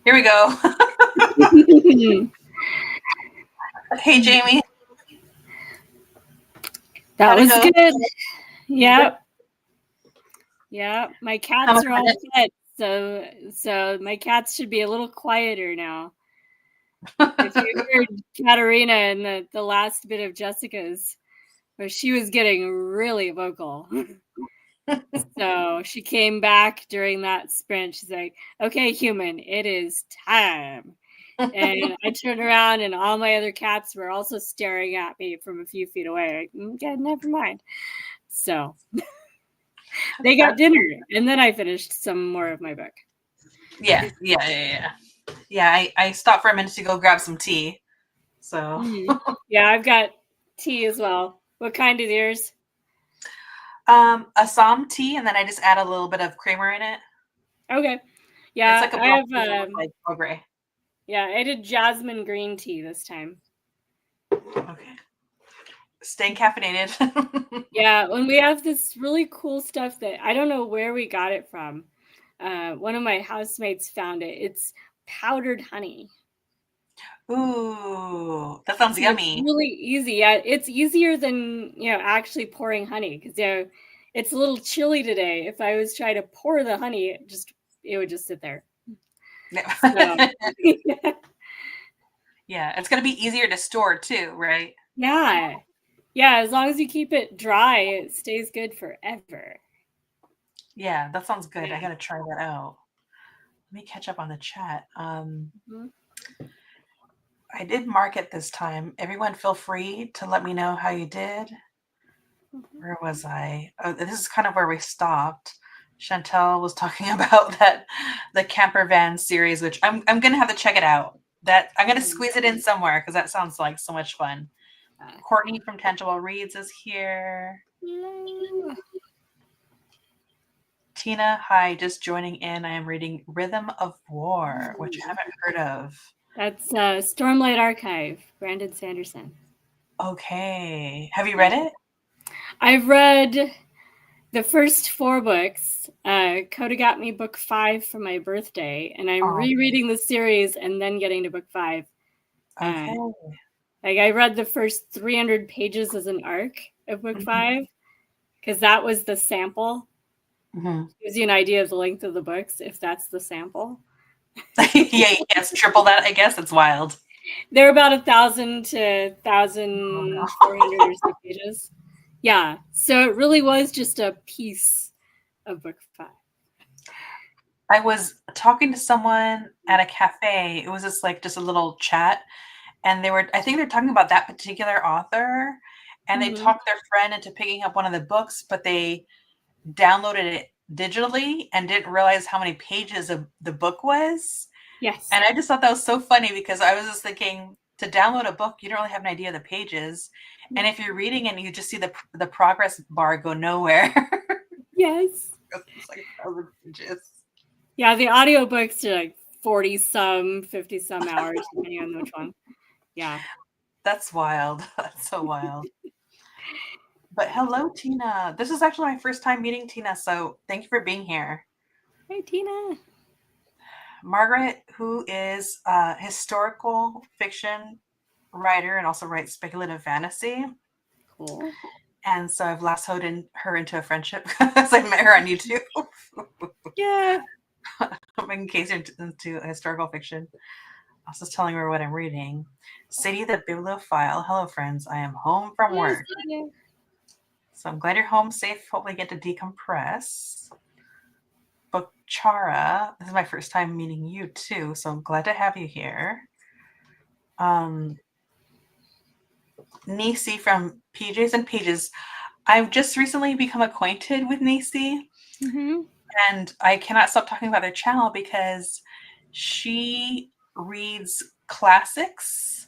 S1: Here we go. Hey, Jamie.
S2: That was good. Yep. Yeah, my cats are all fed, so my cats should be a little quieter now. If you heard Katerina in the last bit of Jessica's, where she was getting really vocal. So she came back during that sprint. She's like, "Okay, human, it is time." And I turned around, and all my other cats were also staring at me from a few feet away. Like, okay, never mind. So they got dinner, and then I finished some more of my book.
S1: Yeah. I stopped for a minute to go grab some tea. So
S2: yeah, I've got tea as well. What kind is yours?
S1: Assam tea, and then I just add a little bit of creamer in it.
S2: Okay. Yeah,
S1: it's like
S2: I have
S1: like gray.
S2: Yeah, I did jasmine green tea this time.
S1: Okay. Staying caffeinated.
S2: Yeah, when we have this really cool stuff that I don't know where we got it from. One of my housemates found it. It's powdered honey.
S1: Ooh, that sounds yummy.
S2: It's really easy. Yeah, it's easier than actually pouring honey because it's a little chilly today. If I was trying to pour the honey, it would just sit there. So,
S1: yeah, it's gonna be easier to store too, right?
S2: Yeah, as long as you keep it dry, it stays good forever.
S1: Yeah, that sounds good. I gotta try that out. Let me catch up on the chat. I did mark it this time. Everyone feel free to let me know how you did. Where was I? Oh, this is kind of where we stopped. Chantel was talking about the camper van series, which I'm gonna have to check it out. That I'm gonna squeeze it in somewhere because that sounds like so much fun. Courtney from Tangible Reads is here.
S2: Hello.
S1: Tina, hi, just joining in. I am reading Rhythm of War, which I haven't heard of.
S2: That's Stormlight Archive, Brandon Sanderson.
S1: Okay. Have you read it?
S2: I've read the first 4 books. Koda got me book 5 for my birthday, and I'm rereading the series and then getting to book 5.
S1: Okay.
S2: Like I read the first 300 pages as an arc of book 5 because that was the sample. Gives you an idea of the length of the books if that's the sample.
S1: Yeah, it's triple that. I guess it's wild.
S2: They're about 1,000 to 1,400 or so pages. Yeah, so it really was just a piece of book 5.
S1: I was talking to someone at a cafe. It was just a little chat, and I think they're talking about that particular author, and they talked their friend into picking up one of the books, but they downloaded it digitally and didn't realize how many pages of the book was.
S2: Yes.
S1: And I just thought that was so funny because I was just thinking, to download a book, you don't really have an idea of the pages. And if you're reading and you just see the progress bar go nowhere.
S2: Yes.
S1: It's like 1,000 pages.
S2: Yeah, the audiobooks are like 40-some, 50-some hours, depending on which one. Yeah.
S1: That's wild. That's so wild. But hello, Tina. This is actually my first time meeting Tina, so thank you for being here.
S2: Hey, Tina.
S1: Margaret, who is a historical fiction writer and also writes speculative fantasy.
S2: Cool.
S1: And so I've lassoed her into a friendship because I met her on YouTube.
S2: Yeah.
S1: In case you're into historical fiction. I was just telling her what I'm reading. Sadie the Bibliophile. Hello, friends. I am home from work. So I'm glad you're home safe. Hopefully get to decompress. Book Chara. This is my first time meeting you too, so I'm glad to have you here. Nisi from PJs and Pages. I've just recently become acquainted with Nisi, and I cannot stop talking about their channel because she reads classics.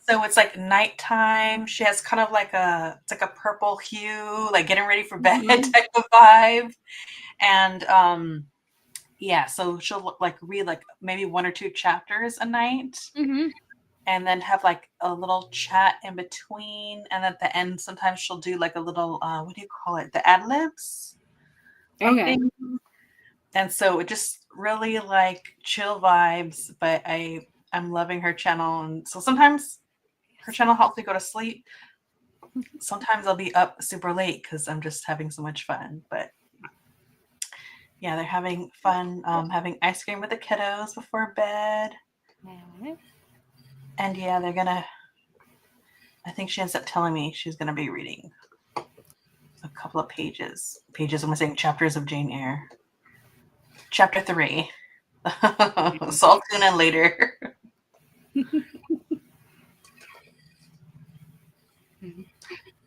S1: So it's like nighttime. She has kind of it's like a purple hue, like getting ready for bed type of vibe. And Yeah, so she'll like read like maybe 1 or 2 chapters a night, and then have like a little chat in between, and at the end sometimes she'll do like a little what do you call it? The ad libs, I think. And so it just really like chill vibes, but I'm loving her channel, and so sometimes her channel helps me go to sleep. Sometimes I'll be up super late because I'm just having so much fun. But yeah, they're having fun having ice cream with the kiddos before bed. And yeah, they're gonna, I think she ends up telling me she's gonna be reading a couple of pages. I'm saying chapters of Jane Eyre. Chapter 3. So I'll tune in later.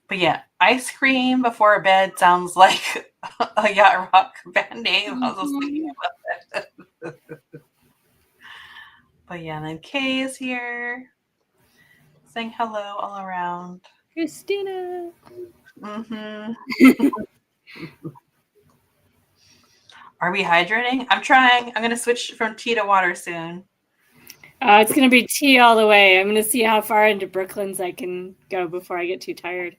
S1: But yeah, ice cream before bed sounds like a yacht rock band name. I was just thinking about that. But yeah, and then Kay is here saying hello all around.
S2: Christina.
S1: Are we hydrating? I'm trying. I'm going to switch from tea to water soon.
S2: It's going to be tea all the way. I'm going to see how far into Brooklands I can go before I get too tired.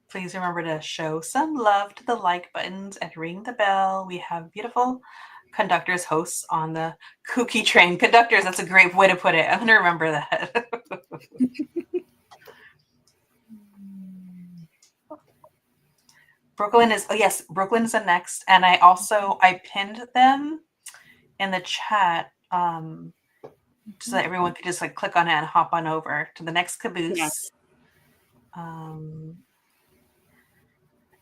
S1: Please remember to show some love to the like buttons and ring the bell. We have beautiful conductors, hosts on the KuKi train. Conductors, that's a great way to put it. I'm going to remember that. Brooklyn is, oh yes, Brooklyn's the next. And I pinned them in the chat so that everyone could just like click on it and hop on over to the next caboose.
S2: Yes.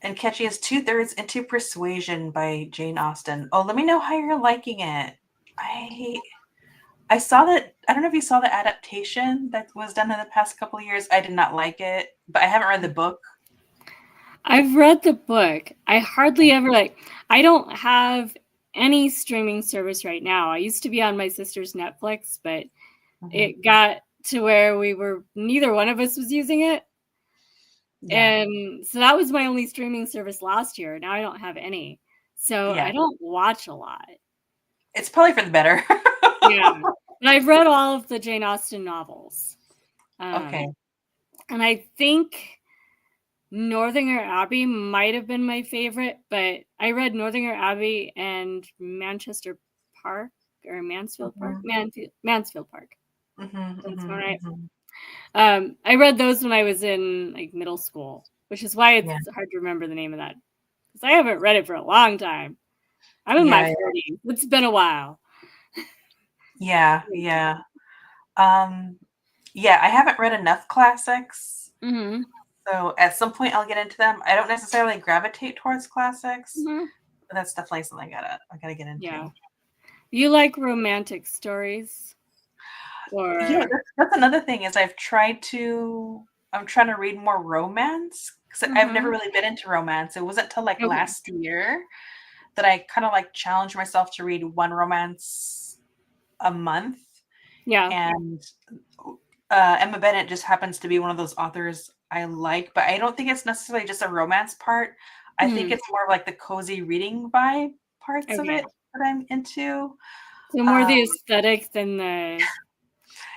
S1: And Catchy is 2/3 into Persuasion by Jane Austen. Oh, let me know how you're liking it. I saw that. I don't know if you saw the adaptation that was done in the past couple of years. I did not like it, but I haven't read the book.
S2: I've read the book. I hardly ever I don't have any streaming service right now. I used to be on my sister's Netflix, but it got to where neither one of us was using it. Yeah. And so that was my only streaming service last year. Now I don't have any. So I don't watch a lot.
S1: It's probably for the better.
S2: Yeah. But I've read all of the Jane Austen novels.
S1: Okay.
S2: And I think Northanger Abbey might have been my favorite, but I read Northanger Abbey and Manchester Park or Mansfield Park. Mansfield Park. That's right. I read those when I was in like middle school, which is why it's hard to remember the name of that, because I haven't read it for a long time. I'm in my 40s. It's been a while.
S1: Yeah. I haven't read enough classics. So at some point I'll get into them. I don't necessarily gravitate towards classics, but that's definitely something I gotta get into.
S2: Yeah. You like romantic stories? Or
S1: yeah, that's another thing is I'm trying to read more romance, because I've never really been into romance. It wasn't until like last year that I kind of like challenged myself to read one romance a month. Yeah. And Emma Bennett just happens to be one of those authors I like, but I don't think it's necessarily just a romance part. I think it's more like the cozy reading vibe parts of it that I'm into.
S2: So more the aesthetic than the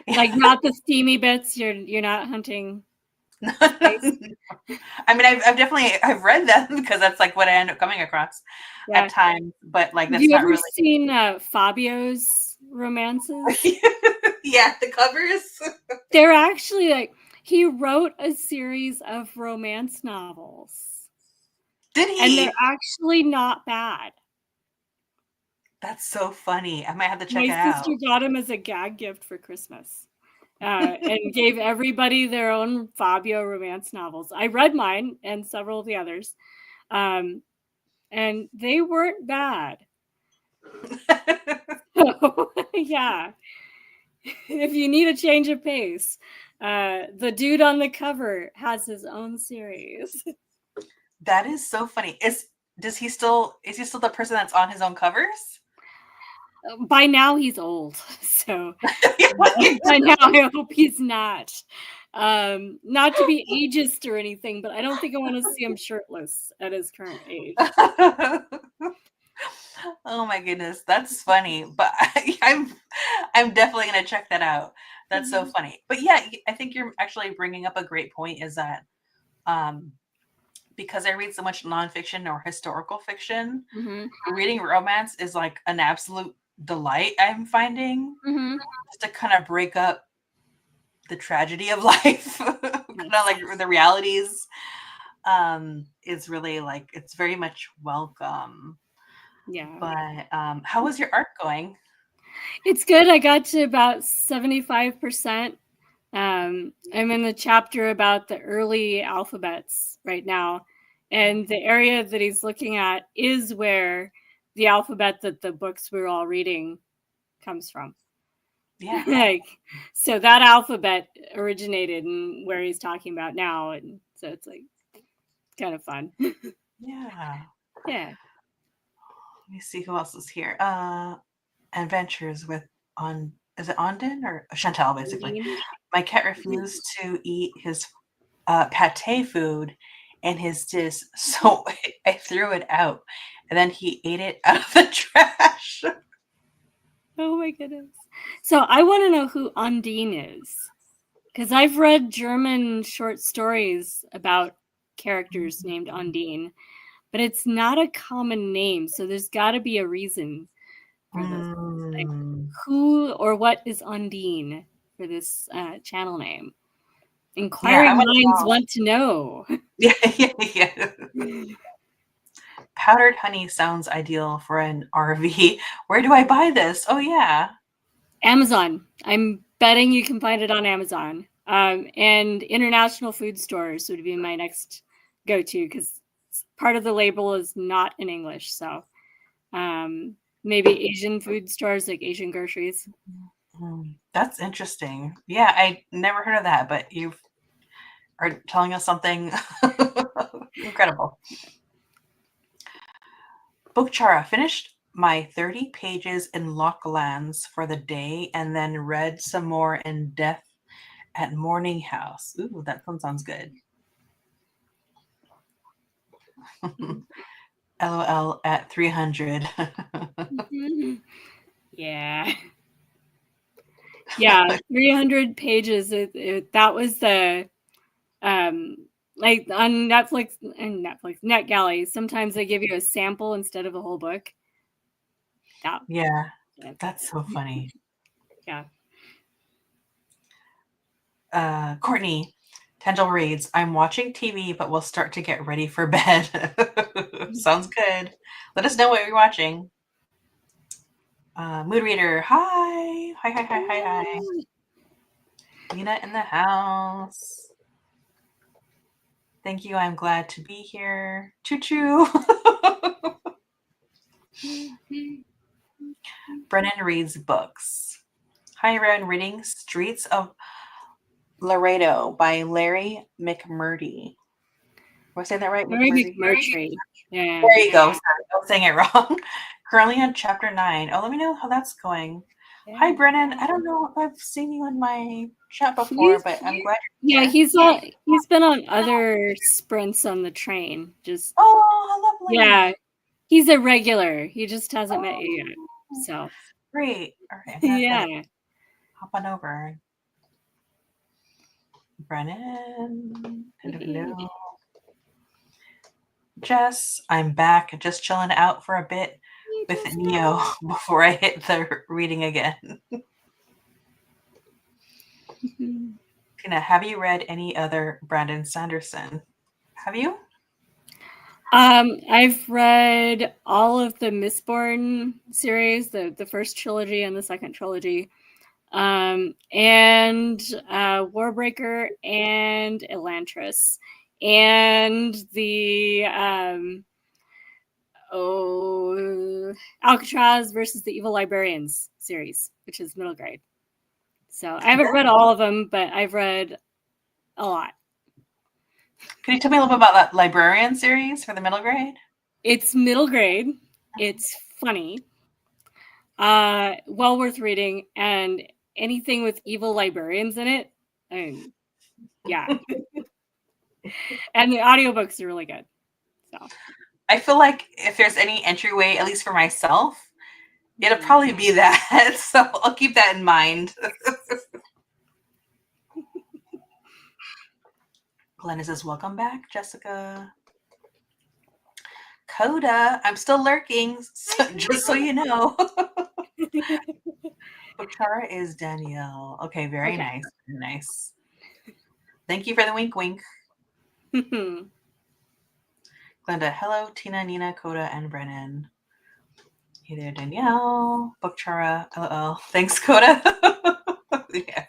S2: like not the steamy bits. You're not hunting.
S1: I mean, I've read them because that's like what I end up coming across at times. But like, that's not really.
S2: Have you ever seen Fabio's romances?
S1: Yeah, the covers.
S2: They're actually like, he wrote a series of romance novels.
S1: Did he?
S2: And they're actually not bad.
S1: That's so funny. I might have to check it out.
S2: My sister got him as a gag gift for Christmas. And gave everybody their own Fabio romance novels. I read mine and several of the others. And they weren't bad. So, yeah. If you need a change of pace, the dude on the cover has his own series.
S1: That is so funny. Is he still the person that's on his own covers?
S2: By now he's old, so by now I hope he's not. Not to be ageist or anything, but I don't think I want to see him shirtless at his current age.
S1: Oh my goodness, that's funny. But I'm definitely gonna check that out. That's so funny. But yeah, I think you're actually bringing up a great point. Is that because I read so much nonfiction or historical fiction, reading romance is like an absolute delight. I'm finding just to kind of break up the tragedy of life, kind of like the realities. Is really like it's very much welcome.
S2: Yeah.
S1: But how was your arc going?
S2: It's good. I got to about 75%. I'm in the chapter about the early alphabets right now. And the area that he's looking at is where the alphabet that the books we're all reading comes from.
S1: Yeah.
S2: Like, so that alphabet originated in where he's talking about now. And so it's like kind of fun.
S1: Yeah.
S2: Yeah.
S1: Let me see who else is here. Adventures with is it Ondine or Chantal, basically. My cat refused to eat his pate food and his dish, so I threw it out. And then he ate it out of the trash.
S2: Oh my goodness. So I want to know who Ondine is. Because I've read German short stories about characters named Ondine, but it's not a common name. So there's got to be a reason for this. Like, who or what is Ondine for this channel name? Inquiring minds want to know.
S1: Yeah. Powdered honey sounds ideal for an RV. Where do I buy this? Oh, yeah.
S2: Amazon. I'm betting you can find it on Amazon. And international food stores would be my next go-to because part of the label is not in English. So maybe Asian food stores, like Asian groceries.
S1: That's interesting. Yeah, I never heard of that, but you are telling us something incredible. Bookchara finished my 30 pages in Locklands for the day and then read some more in Death at Morning House. Ooh, that one sounds good. LOL at 300.
S2: Yeah. Yeah, 300 pages. That was the like on Netflix and NetGalley. Sometimes they give you a sample instead of a whole book.
S1: Yeah, that's so funny.
S2: Yeah.
S1: Courtney, Tangel reads, I'm watching TV, but we'll start to get ready for bed. Sounds good. Let us know what you're watching. Mood Reader, hi. Hi. Lena in the house. Thank you. I'm glad to be here. Choo choo. Brennan reads books. Hi, everyone. Reading Streets of Laredo by Larry McMurtry. Am I saying that right?
S2: Larry McMurtry. Yeah.
S1: There you go. Sorry, I was saying it wrong. Currently on chapter 9. Oh, let me know how that's going. Yeah. Hi, Brennan. I don't know if I've seen you in my chat before, but I'm glad you're here.
S2: Yeah, he's been on other sprints on the train. Just
S1: how lovely.
S2: Yeah. He's a regular. He just hasn't met you yet. So
S1: great. All right.
S2: Yeah.
S1: Hop on over. Brennan. Hello. Jess, I'm back. Just chilling out for a bit with Neo before I hit the reading again. Tina, have you read any other Brandon Sanderson? Have you?
S2: I've read all of the Mistborn series, the first trilogy and the second trilogy, and Warbreaker and Elantris, and the Alcatraz versus the Evil Librarians series, which is middle grade. So I haven't read all of them, but I've read a lot.
S1: Can you tell me a little bit about that librarian series for the middle grade?
S2: It's middle grade. It's funny. Well worth reading, and anything with evil librarians in it, I mean, Yeah. And the audiobooks are really good. So
S1: I feel like if there's any entryway, at least for myself, it'll probably be that. So I'll keep that in mind. Glenna says, welcome back, Jessica. Koda, I'm still lurking, just so you know. Bachara is Danielle. Okay, very nice. Very nice. Thank you for the wink wink. Glenda, hello, Tina, Nina, Koda, and Brennan. Hey there, Danielle. Bachara, LOL. Thanks, Koda. Yeah.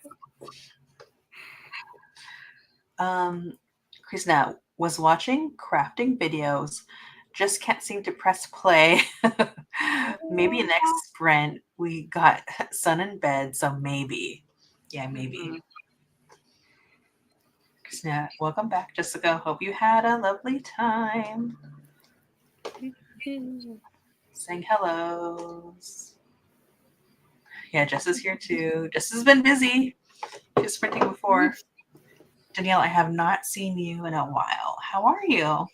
S1: Krishna was watching crafting videos. Just can't seem to press play. Maybe next sprint. We got sun in bed, so maybe. Yeah, maybe. Krishna, welcome back, Jessica. Hope you had a lovely time. Saying hellos. Yeah, Jess is here too. Jess has been busy. Just sprinting before. Danielle, I have not seen you in a while. How are you?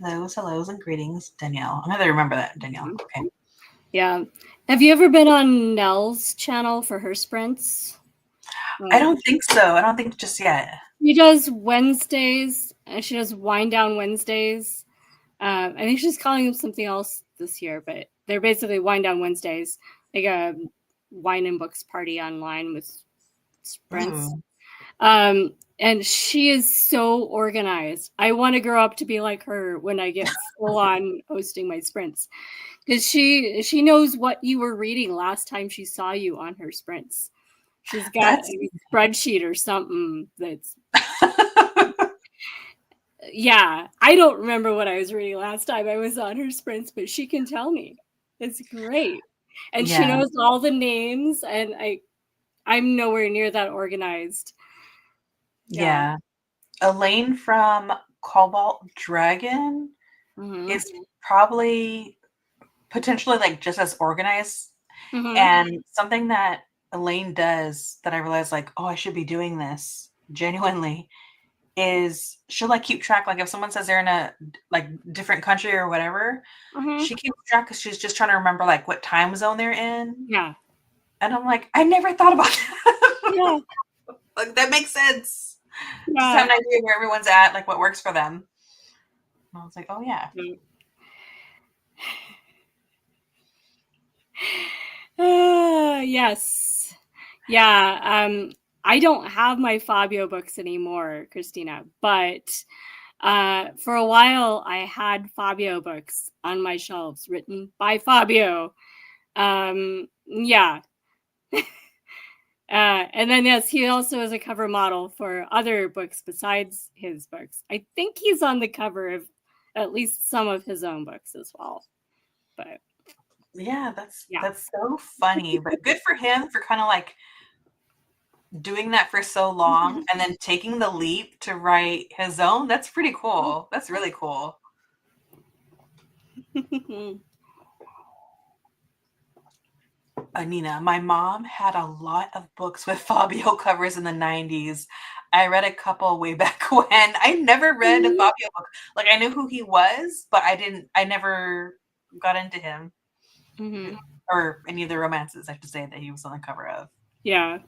S1: Hellos, and greetings, Danielle. I'm gonna remember that, Danielle. Okay.
S2: Yeah. Have you ever been on Nell's channel for her sprints?
S1: I don't think so. I don't think just yet.
S2: She does Wednesdays, and she does Wind Down Wednesdays. I think she's calling them something else this year, but they're basically Wind Down Wednesdays, like a wine and books party online with sprints. And she is so organized. I want to grow up to be like her when I get full on hosting my sprints, because she knows what you were reading last time she saw you on her sprints. She's got a spreadsheet or something that's yeah, I don't remember what I was reading last time I was on her sprints, but she can tell me. It's great. And she knows all the names, and I'm nowhere near that organized.
S1: Yeah. Elaine from Cobalt Dragon is probably potentially like just as organized. And something that Elaine does that I realized like, oh, I should be doing this genuinely is she'll like keep track. Like if someone says they're in a like different country or whatever, she keeps track because she's just trying to remember like what time zone they're in.
S2: Yeah.
S1: And I'm like, I never thought about that. Yeah. Like that makes sense. Yeah. Just have an idea where everyone's at, like what works for them. And I was like, oh yeah.
S2: Yes. Yeah. I don't have my Fabio books anymore, Christina, but for a while I had Fabio books on my shelves written by Fabio. Yeah. And then, yes, he also is a cover model for other books besides his books. I think he's on the cover of at least some of his own books as well. But
S1: yeah, that's so funny. But good for him for kind of like doing that for so long and then taking the leap to write his own. That's pretty cool. That's really cool. Nina, my mom had a lot of books with Fabio covers in the 90s. I read a couple way back when. I never read a Fabio book. Like I knew who he was, but I never got into him. Or any of the romances, I have to say, that he was on the cover of.
S2: Yeah.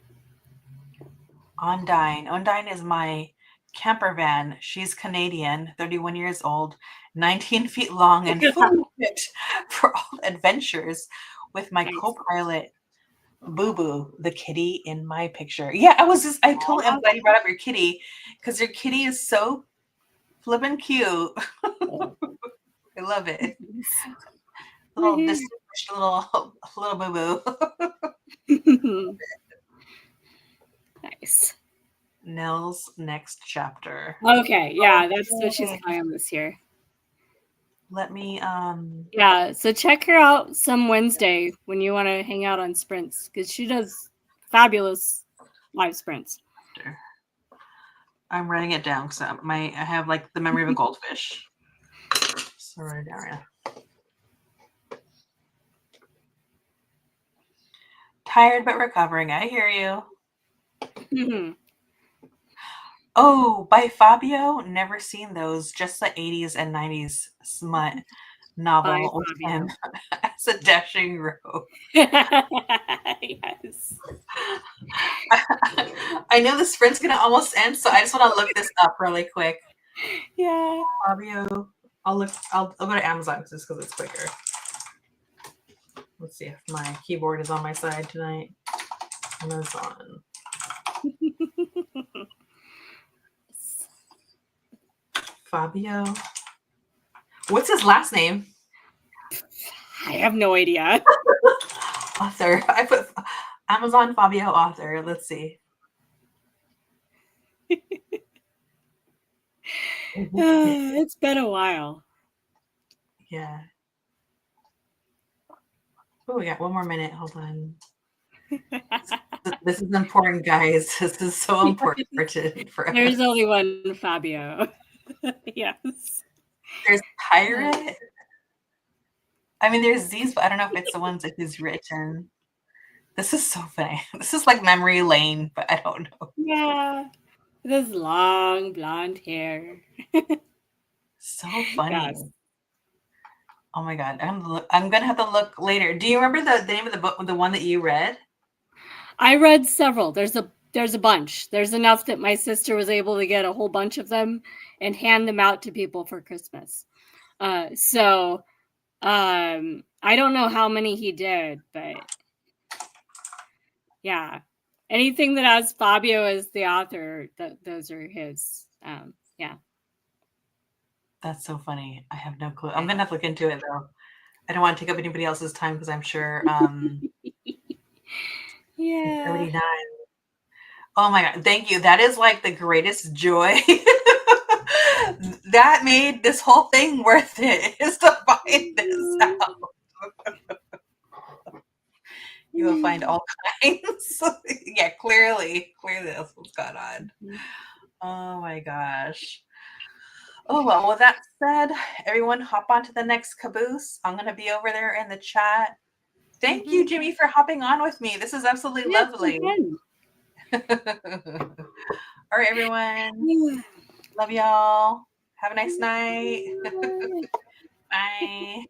S1: Ondine. Ondine is my camper van. She's Canadian, 31 years old, 19 feet long, and fully fit for all adventures with my co-pilot, Boo Boo, the kitty in my picture. Yeah, I'm glad you brought up your kitty, because your kitty is so flippin' cute. I love it. Little distinguished little Boo Boo.
S2: Nice.
S1: Nell's next chapter.
S2: Okay, yeah, that's what she's calling this year.
S1: Let me
S2: yeah, so check her out some Wednesday when you want to hang out on sprints, because she does fabulous live sprints.
S1: I'm writing it down because I have like the memory of a goldfish. So write it down. Tired but recovering. I hear you.
S2: Mm-hmm.
S1: Oh, by Fabio. Never seen those. Just the 80s and 90s smut
S2: By
S1: novel with him
S2: Fabio.
S1: as a dashing rogue.
S2: Yes.
S1: I know the sprint's gonna almost end, so I just want to look this up really quick.
S2: Yeah.
S1: Fabio. I'll go to Amazon just because it's quicker. Let's see if my keyboard is on my side tonight. Amazon. Fabio. What's his last name?
S2: I have no idea.
S1: Author. I put Amazon Fabio author. Let's see.
S2: It's been a while.
S1: Yeah. Oh, we got one more minute. Hold on. This is important, guys. This is so important for us.
S2: There's only one Fabio. Yes.
S1: There's Pirate. I mean, there's these, but I don't know if it's the ones that he's written. This is so funny. This is like memory lane, but I don't know.
S2: Yeah. This long blonde hair.
S1: So funny.
S2: Yes.
S1: Oh my god. I'm gonna have to look later. Do you remember the name of the book, the one that you read?
S2: I read several. There's a bunch. There's enough that my sister was able to get a whole bunch of them and hand them out to people for Christmas. So I don't know how many he did, but yeah, anything that has Fabio as the author, those are his. Yeah.
S1: That's so funny. I have no clue. I'm gonna have to look into it though. I don't want to take up anybody else's time because I'm sure
S2: Yeah.
S1: 39. Oh my god, thank you. That is like the greatest joy. That made this whole thing worth it, is to find this out. You will find all kinds. Yeah, clearly that's what's going on. Oh my gosh. Oh well, with that said, everyone hop onto the next caboose. I'm gonna be over there in the chat. Thank you, Jimmy, for hopping on with me. This is absolutely lovely. All right, everyone. Love y'all. Have a nice night. Bye.